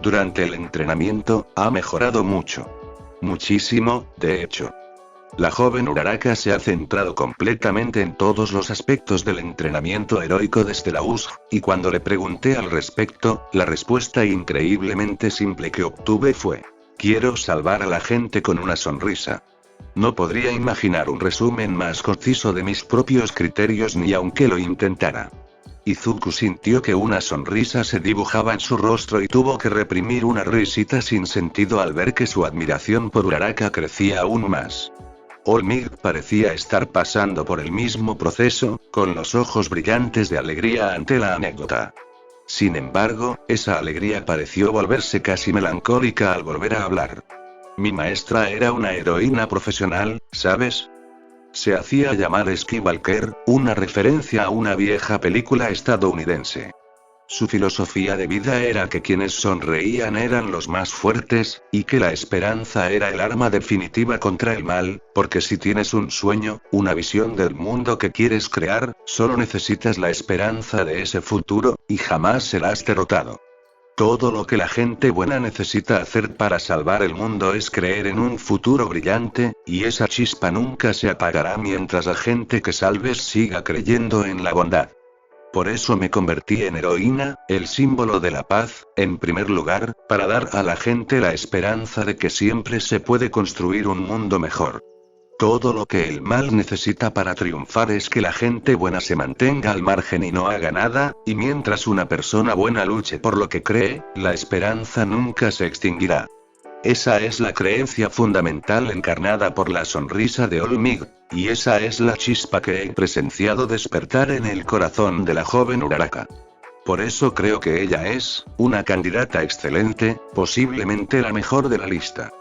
Durante el entrenamiento, ha mejorado mucho. Muchísimo, de hecho. La joven Uraraka se ha centrado completamente en todos los aspectos del entrenamiento heroico desde la USG, y cuando le pregunté al respecto, la respuesta increíblemente simple que obtuve fue: quiero salvar a la gente con una sonrisa. No podría imaginar un resumen más conciso de mis propios criterios ni aunque lo intentara. Izuku sintió que una sonrisa se dibujaba en su rostro y tuvo que reprimir una risita sin sentido al ver que su admiración por Uraraka crecía aún más. All Might parecía estar pasando por el mismo proceso, con los ojos brillantes de alegría ante la anécdota. Sin embargo, esa alegría pareció volverse casi melancólica al volver a hablar. Mi maestra era una heroína profesional, ¿sabes? Se hacía llamar Ski Walker, una referencia a una vieja película estadounidense. Su filosofía de vida era que quienes sonreían eran los más fuertes, y que la esperanza era el arma definitiva contra el mal, porque si tienes un sueño, una visión del mundo que quieres crear, solo necesitas la esperanza de ese futuro, y jamás serás derrotado. Todo lo que la gente buena necesita hacer para salvar el mundo es creer en un futuro brillante, y esa chispa nunca se apagará mientras la gente que salves siga creyendo en la bondad. Por eso me convertí en heroína, el símbolo de la paz, en primer lugar, para dar a la gente la esperanza de que siempre se puede construir un mundo mejor. Todo lo que el mal necesita para triunfar es que la gente buena se mantenga al margen y no haga nada, y mientras una persona buena luche por lo que cree, la esperanza nunca se extinguirá. Esa es la creencia fundamental encarnada por la sonrisa de All Might, y esa es la chispa que he presenciado despertar en el corazón de la joven Uraraka. Por eso creo que ella es una candidata excelente, posiblemente la mejor de la lista.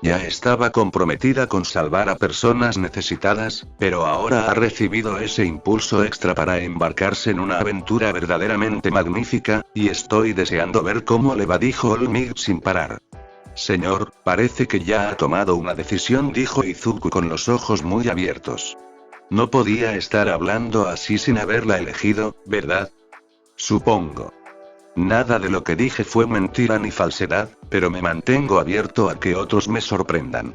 Ya estaba comprometida con salvar a personas necesitadas, pero ahora ha recibido ese impulso extra para embarcarse en una aventura verdaderamente magnífica, y estoy deseando ver cómo le va, dijo Olmig sin parar. Señor, parece que ya ha tomado una decisión, dijo Izuku con los ojos muy abiertos. No podía estar hablando así sin haberla elegido, ¿verdad? Supongo. Nada de lo que dije fue mentira ni falsedad, pero me mantengo abierto a que otros me sorprendan.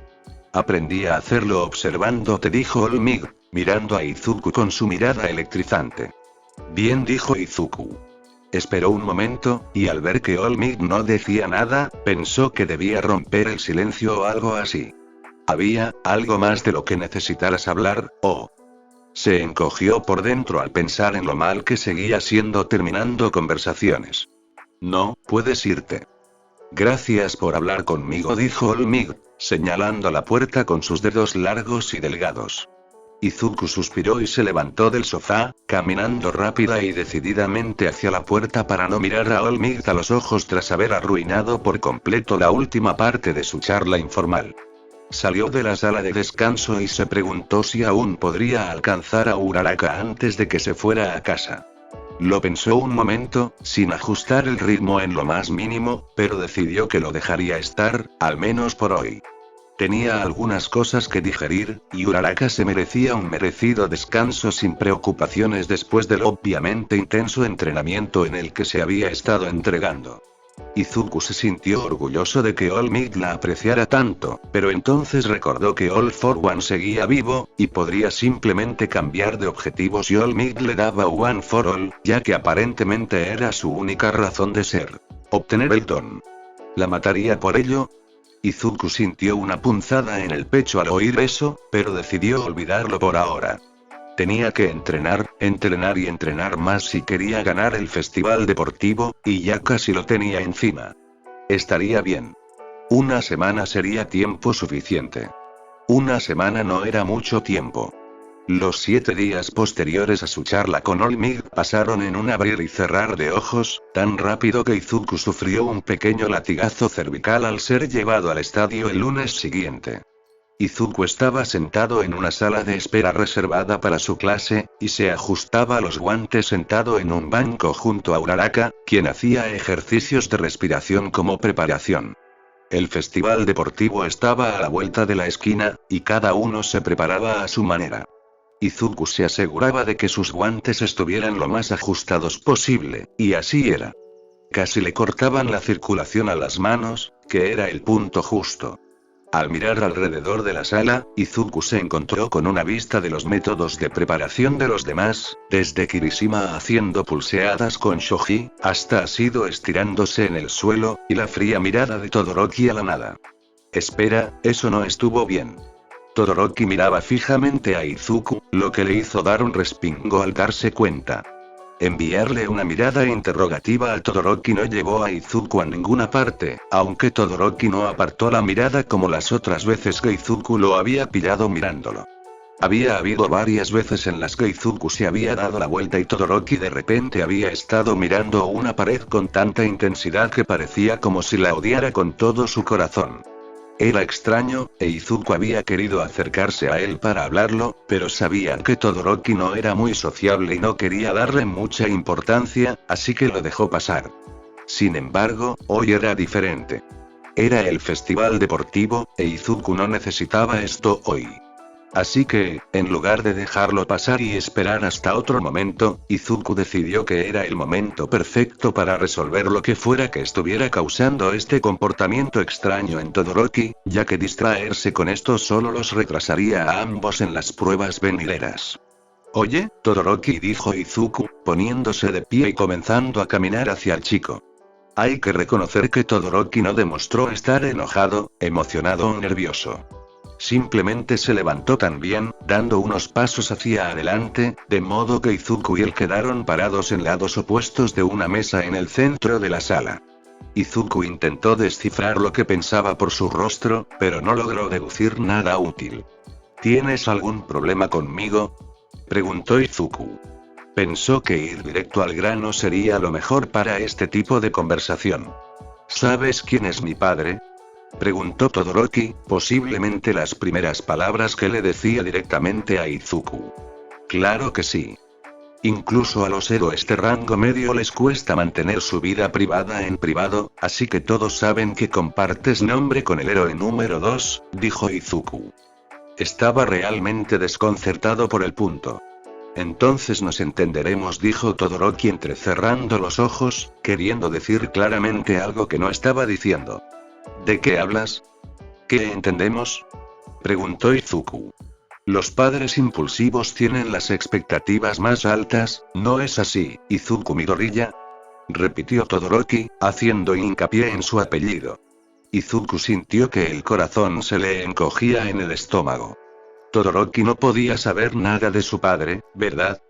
Aprendí a hacerlo observándote, dijo Olmig, mirando a Izuku con su mirada electrizante. Bien, dijo Izuku. Esperó un momento, y al ver que Olmig no decía nada, pensó que debía romper el silencio o algo así. ¿Había algo más de lo que necesitaras hablar, o? Se encogió por dentro al pensar en lo mal que seguía siendo terminando conversaciones. No, puedes irte. Gracias por hablar conmigo, dijo Olmig, señalando la puerta con sus dedos largos y delgados. Izuku suspiró y se levantó del sofá, caminando rápida y decididamente hacia la puerta para no mirar a Olmig a los ojos tras haber arruinado por completo la última parte de su charla informal. Salió de la sala de descanso y se preguntó si aún podría alcanzar a Uraraka antes de que se fuera a casa. Lo pensó un momento, sin ajustar el ritmo en lo más mínimo, pero decidió que lo dejaría estar, al menos por hoy. Tenía algunas cosas que digerir, y Uraraka se merecía un merecido descanso sin preocupaciones después del obviamente intenso entrenamiento en el que se había estado entregando. Izuku se sintió orgulloso de que Olmig la apreciara tanto, pero entonces recordó que All for One seguía vivo, y podría simplemente cambiar de objetivos y Olmig le daba One for All, ya que aparentemente era su única razón de ser. Obtener el don. ¿La mataría por ello? Izuku sintió una punzada en el pecho al oír eso, pero decidió olvidarlo por ahora. Tenía que entrenar y entrenar más si quería ganar el festival deportivo, y ya casi lo tenía encima. Estaría bien. Una semana sería tiempo suficiente. Una semana no era mucho tiempo. Los 7 días posteriores a su charla con Olmig pasaron en un abrir y cerrar de ojos, tan rápido que Izuku sufrió un pequeño latigazo cervical al ser llevado al estadio el lunes siguiente. Izuku estaba sentado en una sala de espera reservada para su clase, y se ajustaba los guantes sentado en un banco junto a Uraraka, quien hacía ejercicios de respiración como preparación. El festival deportivo estaba a la vuelta de la esquina, y cada uno se preparaba a su manera. Izuku se aseguraba de que sus guantes estuvieran lo más ajustados posible, y así era. Casi le cortaban la circulación a las manos, que era el punto justo. Al mirar alrededor de la sala, Izuku se encontró con una vista de los métodos de preparación de los demás, desde Kirishima haciendo pulseadas con shoji, hasta Ashido estirándose en el suelo, y la fría mirada de Todoroki a la nada. Espera, eso no estuvo bien. Todoroki miraba fijamente a Izuku, lo que le hizo dar un respingo al darse cuenta. Enviarle una mirada interrogativa a Todoroki no llevó a Izuku a ninguna parte, aunque Todoroki no apartó la mirada como las otras veces que Izuku lo había pillado mirándolo. Había habido varias veces en las que Izuku se había dado la vuelta y Todoroki de repente había estado mirando una pared con tanta intensidad que parecía como si la odiara con todo su corazón. Era extraño, e Izuku había querido acercarse a él para hablarlo, pero sabía que Todoroki no era muy sociable y no quería darle mucha importancia, así que lo dejó pasar. Sin embargo, hoy era diferente. Era el festival deportivo, e Izuku no necesitaba esto hoy. Así que, en lugar de dejarlo pasar y esperar hasta otro momento, Izuku decidió que era el momento perfecto para resolver lo que fuera que estuviera causando este comportamiento extraño en Todoroki, ya que distraerse con esto solo los retrasaría a ambos en las pruebas venideras. Oye, Todoroki, dijo Izuku, poniéndose de pie y comenzando a caminar hacia el chico. Hay que reconocer que Todoroki no demostró estar enojado, emocionado o nervioso. Simplemente se levantó también, dando unos pasos hacia adelante, de modo que Izuku y él quedaron parados en lados opuestos de una mesa en el centro de la sala. Izuku intentó descifrar lo que pensaba por su rostro, pero no logró deducir nada útil. ¿Tienes algún problema conmigo?, preguntó Izuku. Pensó que ir directo al grano sería lo mejor para este tipo de conversación. ¿Sabes quién es mi padre?, preguntó Todoroki, posiblemente las primeras palabras que le decía directamente a Izuku. Claro que sí. Incluso a los héroes de rango medio les cuesta mantener su vida privada en privado, así que todos saben que compartes nombre con el héroe número 2, dijo Izuku. Estaba realmente desconcertado por el punto. Entonces nos entenderemos, dijo Todoroki entrecerrando los ojos, queriendo decir claramente algo que no estaba diciendo. ¿De qué hablas? ¿Qué entendemos?, preguntó Izuku. Los padres impulsivos tienen las expectativas más altas, ¿no es así, Izuku Midoriya?, repitió Todoroki, haciendo hincapié en su apellido. Izuku sintió que el corazón se le encogía en el estómago. Todoroki no podía saber nada de su padre, ¿verdad?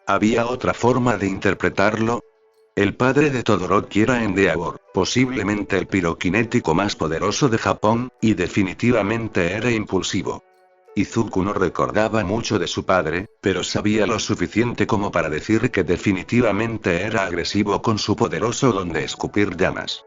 ¿Había otra forma de interpretarlo? El padre de Todoroki era Endeavor, posiblemente el piroquinético más poderoso de Japón, y definitivamente era impulsivo. Izuku no recordaba mucho de su padre, pero sabía lo suficiente como para decir que definitivamente era agresivo con su poderoso don de escupir llamas.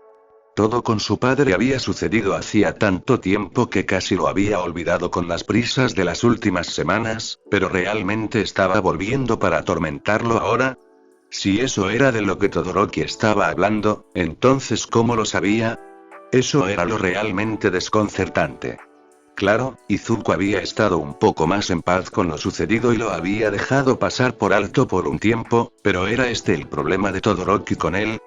Todo con su padre había sucedido hacía tanto tiempo que casi lo había olvidado con las prisas de las últimas semanas, pero realmente estaba volviendo para atormentarlo ahora. Si eso era de lo que Todoroki estaba hablando, entonces ¿cómo lo sabía? Eso era lo realmente desconcertante. Claro, Izuku había estado un poco más en paz con lo sucedido y lo había dejado pasar por alto por un tiempo, pero ¿era este el problema de Todoroki con él?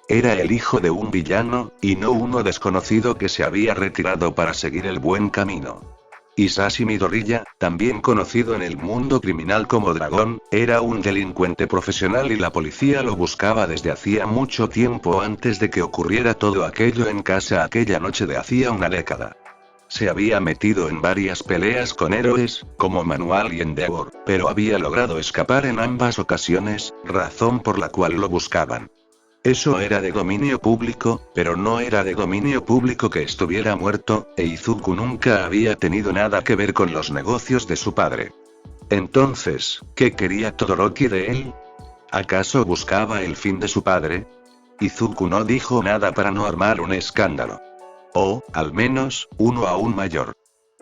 Era el hijo de un villano, y no uno desconocido que se había retirado para seguir el buen camino. Hisashi Midoriya, también conocido en el mundo criminal como Dragón, era un delincuente profesional y la policía lo buscaba desde hacía mucho tiempo antes de que ocurriera todo aquello en casa aquella noche de hacía una década. Se había metido en varias peleas con héroes, como Manual y Endeavor, pero había logrado escapar en ambas ocasiones, razón por la cual lo buscaban. Eso era de dominio público, pero no era de dominio público que estuviera muerto, e Izuku nunca había tenido nada que ver con los negocios de su padre. Entonces, ¿qué quería Todoroki de él? ¿Acaso buscaba el fin de su padre? Izuku no dijo nada para no armar un escándalo. O, al menos, uno aún mayor.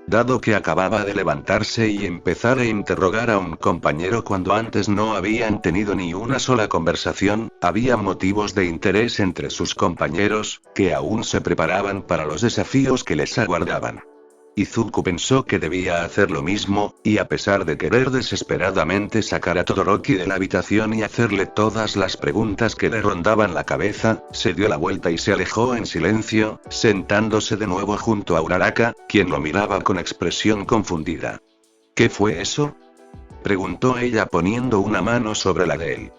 Dado que acababa de levantarse y empezar a interrogar a un compañero cuando antes no habían tenido ni una sola conversación, había motivos de interés entre sus compañeros, que aún se preparaban para los desafíos que les aguardaban. Izuku pensó que debía hacer lo mismo, y a pesar de querer desesperadamente sacar a Todoroki de la habitación y hacerle todas las preguntas que le rondaban la cabeza, se dio la vuelta y se alejó en silencio, sentándose de nuevo junto a Uraraka, quien lo miraba con expresión confundida. ¿Qué fue eso?, preguntó ella poniendo una mano sobre la de él.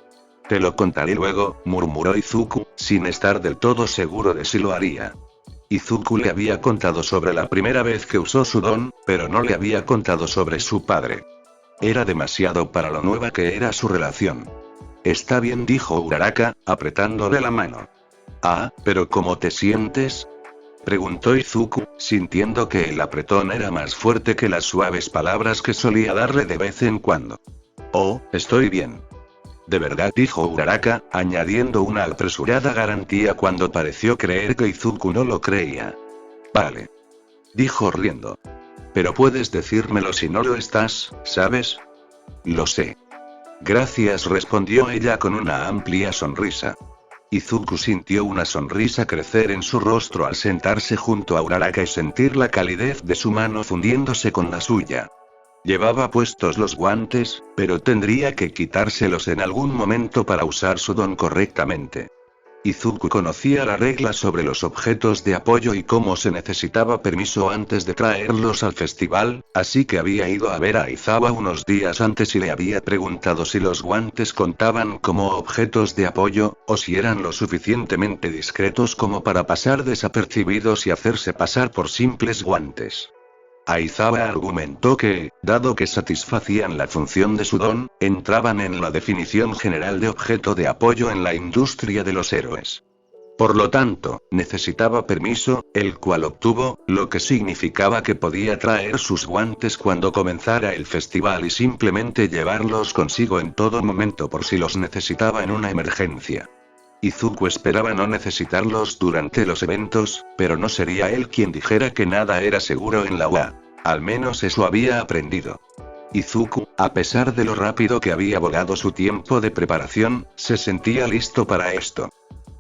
Te lo contaré luego, murmuró Izuku, sin estar del todo seguro de si lo haría. Izuku le había contado sobre la primera vez que usó su don, pero no le había contado sobre su padre. Era demasiado para lo nueva que era su relación. Está bien, dijo Uraraka, apretándole la mano. Ah, pero ¿cómo te sientes?, preguntó Izuku, sintiendo que el apretón era más fuerte que las suaves palabras que solía darle de vez en cuando. Oh, estoy bien. ¿De verdad?, dijo Uraraka, añadiendo una apresurada garantía cuando pareció creer que Izuku no lo creía. Vale. Dijo riendo. Pero puedes decírmelo si no lo estás, ¿sabes? Lo sé. Gracias, respondió ella con una amplia sonrisa. Izuku sintió una sonrisa crecer en su rostro al sentarse junto a Uraraka y sentir la calidez de su mano fundiéndose con la suya. Llevaba puestos los guantes, pero tendría que quitárselos en algún momento para usar su don correctamente. Izuku conocía la regla sobre los objetos de apoyo y cómo se necesitaba permiso antes de traerlos al festival, así que había ido a ver a Aizawa unos días antes y le había preguntado si los guantes contaban como objetos de apoyo, o si eran lo suficientemente discretos como para pasar desapercibidos y hacerse pasar por simples guantes. Aizawa argumentó que, dado que satisfacían la función de su don, entraban en la definición general de objeto de apoyo en la industria de los héroes. Por lo tanto, necesitaba permiso, el cual obtuvo, lo que significaba que podía traer sus guantes cuando comenzara el festival y simplemente llevarlos consigo en todo momento por si los necesitaba en una emergencia. Izuku esperaba no necesitarlos durante los eventos, pero no sería él quien dijera que nada era seguro en la UA. Al menos eso había aprendido. Izuku, a pesar de lo rápido que había volado su tiempo de preparación, se sentía listo para esto.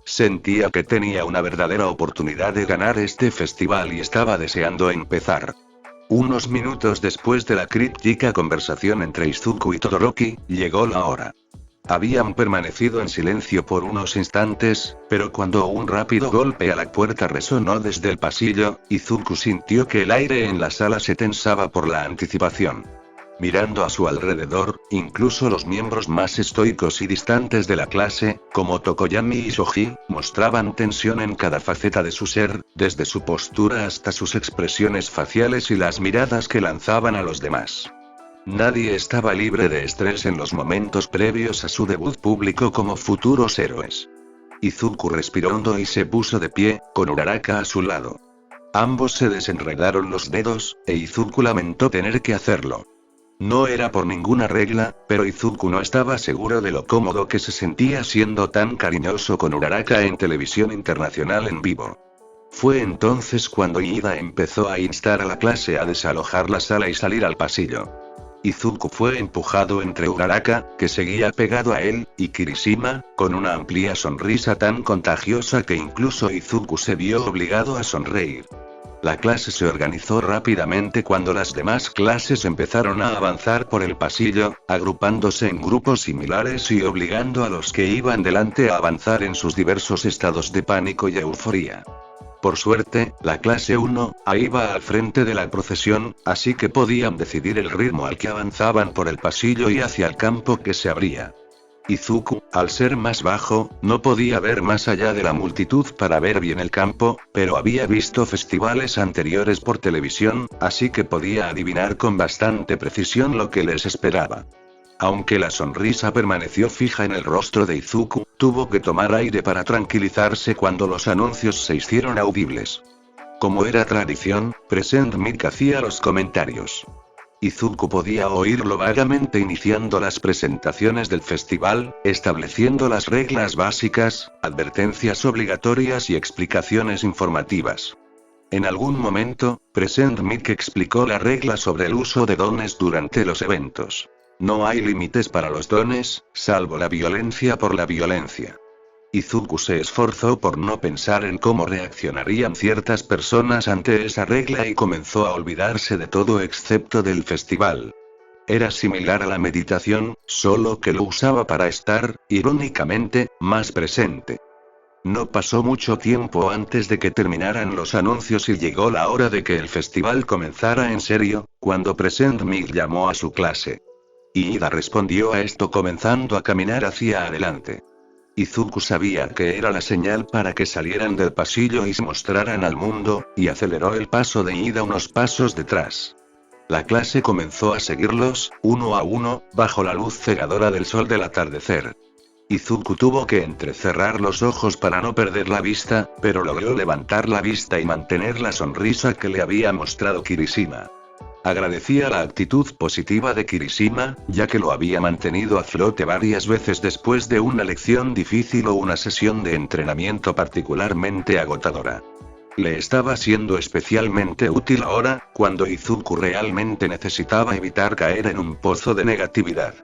Sentía que tenía una verdadera oportunidad de ganar este festival y estaba deseando empezar. Unos minutos después de la críptica conversación entre Izuku y Todoroki, llegó la hora. Habían permanecido en silencio por unos instantes, pero cuando un rápido golpe a la puerta resonó desde el pasillo, Izuku sintió que el aire en la sala se tensaba por la anticipación. Mirando a su alrededor, incluso los miembros más estoicos y distantes de la clase, como Tokoyami y Shoji, mostraban tensión en cada faceta de su ser, desde su postura hasta sus expresiones faciales y las miradas que lanzaban a los demás. Nadie estaba libre de estrés en los momentos previos a su debut público como futuros héroes. Izuku respiró hondo y se puso de pie, con Uraraka a su lado. Ambos se desenredaron los dedos, e Izuku lamentó tener que hacerlo. No era por ninguna regla, pero Izuku no estaba seguro de lo cómodo que se sentía siendo tan cariñoso con Uraraka en televisión internacional en vivo. Fue entonces cuando Iida empezó a instar a la clase a desalojar la sala y salir al pasillo. Izuku fue empujado entre Uraraka, que seguía pegado a él, y Kirishima, con una amplia sonrisa tan contagiosa que incluso Izuku se vio obligado a sonreír. La clase se organizó rápidamente cuando las demás clases empezaron a avanzar por el pasillo, agrupándose en grupos similares y obligando a los que iban delante a avanzar en sus diversos estados de pánico y euforia. Por suerte, la clase 1 iba al frente de la procesión, así que podían decidir el ritmo al que avanzaban por el pasillo y hacia el campo que se abría. Izuku, al ser más bajo, no podía ver más allá de la multitud para ver bien el campo, pero había visto festivales anteriores por televisión, así que podía adivinar con bastante precisión lo que les esperaba. Aunque la sonrisa permaneció fija en el rostro de Izuku, tuvo que tomar aire para tranquilizarse cuando los anuncios se hicieron audibles. Como era tradición, Present Mic hacía los comentarios. Izuku podía oírlo vagamente iniciando las presentaciones del festival, estableciendo las reglas básicas, advertencias obligatorias y explicaciones informativas. En algún momento, Present Mic explicó la regla sobre el uso de dones durante los eventos. No hay límites para los dones, salvo la violencia por la violencia. Izuku se esforzó por no pensar en cómo reaccionarían ciertas personas ante esa regla y comenzó a olvidarse de todo excepto del festival. Era similar a la meditación, solo que lo usaba para estar, irónicamente, más presente. No pasó mucho tiempo antes de que terminaran los anuncios y llegó la hora de que el festival comenzara en serio, cuando Present Mic llamó a su clase. Iida respondió a esto comenzando a caminar hacia adelante. Izuku sabía que era la señal para que salieran del pasillo y se mostraran al mundo, y aceleró el paso de Iida unos pasos detrás. La clase comenzó a seguirlos, uno a uno, bajo la luz cegadora del sol del atardecer. Izuku tuvo que entrecerrar los ojos para no perder la vista, pero logró levantar la vista y mantener la sonrisa que le había mostrado Kirishima. Agradecía la actitud positiva de Kirishima, ya que lo había mantenido a flote varias veces después de una lección difícil o una sesión de entrenamiento particularmente agotadora. Le estaba siendo especialmente útil ahora, cuando Izuku realmente necesitaba evitar caer en un pozo de negatividad.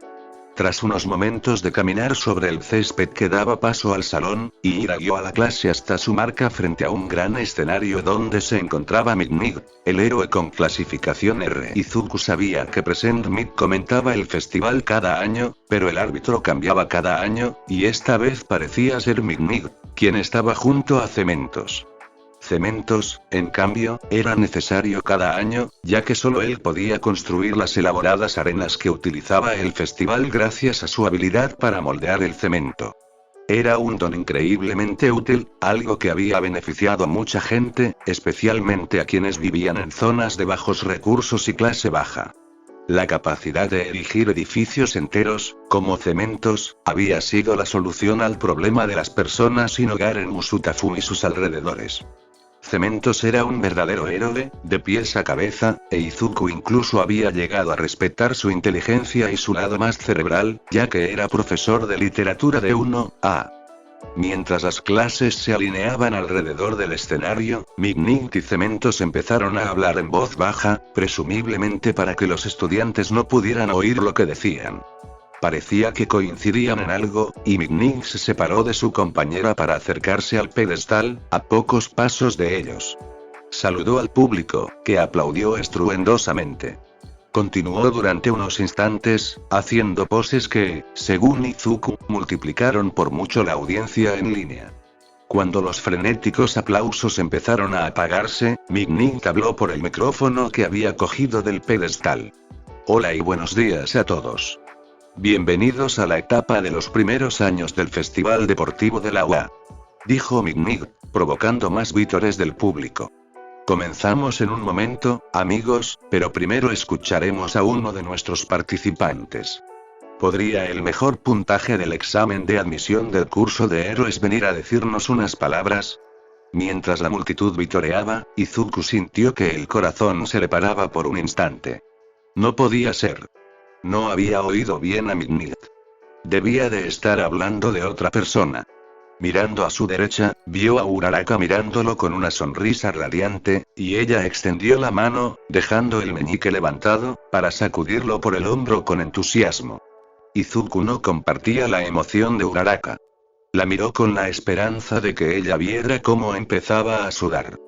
Tras unos momentos de caminar sobre el césped que daba paso al salón, Iida guió a la clase hasta su marca frente a un gran escenario donde se encontraba Mick, el héroe con clasificación R. Izuku sabía que Present Mic comentaba el festival cada año, pero el árbitro cambiaba cada año, y esta vez parecía ser Mick, quien estaba junto a Cementos. Cementos, en cambio, era necesario cada año, ya que solo él podía construir las elaboradas arenas que utilizaba el festival gracias a su habilidad para moldear el cemento. Era un don increíblemente útil, algo que había beneficiado a mucha gente, especialmente a quienes vivían en zonas de bajos recursos y clase baja. La capacidad de erigir edificios enteros, como cementos, había sido la solución al problema de las personas sin hogar en Musutafu y sus alrededores. Cementos era un verdadero héroe, de pies a cabeza, e Izuku incluso había llegado a respetar su inteligencia y su lado más cerebral, ya que era profesor de literatura de 1A. Mientras las clases se alineaban alrededor del escenario, Midnight y Cementos empezaron a hablar en voz baja, presumiblemente para que los estudiantes no pudieran oír lo que decían. Parecía que coincidían en algo, y Midnight se separó de su compañera para acercarse al pedestal, a pocos pasos de ellos. Saludó al público, que aplaudió estruendosamente. Continuó durante unos instantes, haciendo poses que, según Izuku, multiplicaron por mucho la audiencia en línea. Cuando los frenéticos aplausos empezaron a apagarse, Midnight habló por el micrófono que había cogido del pedestal. Hola y buenos días a todos. Bienvenidos a la etapa de los primeros años del Festival Deportivo de la UA. Dijo Midnight, provocando más vítores del público. Comenzamos en un momento, amigos, pero primero escucharemos a uno de nuestros participantes. ¿Podría el mejor puntaje del examen de admisión del curso de héroes venir a decirnos unas palabras? Mientras la multitud vitoreaba, Izuku sintió que el corazón se le paraba por un instante. No podía ser. No había oído bien a Midnight. Debía de estar hablando de otra persona. Mirando a su derecha, vio a Uraraka mirándolo con una sonrisa radiante, y ella extendió la mano, dejando el meñique levantado, para sacudirlo por el hombro con entusiasmo. Izuku no compartía la emoción de Uraraka. La miró con la esperanza de que ella viera cómo empezaba a sudar.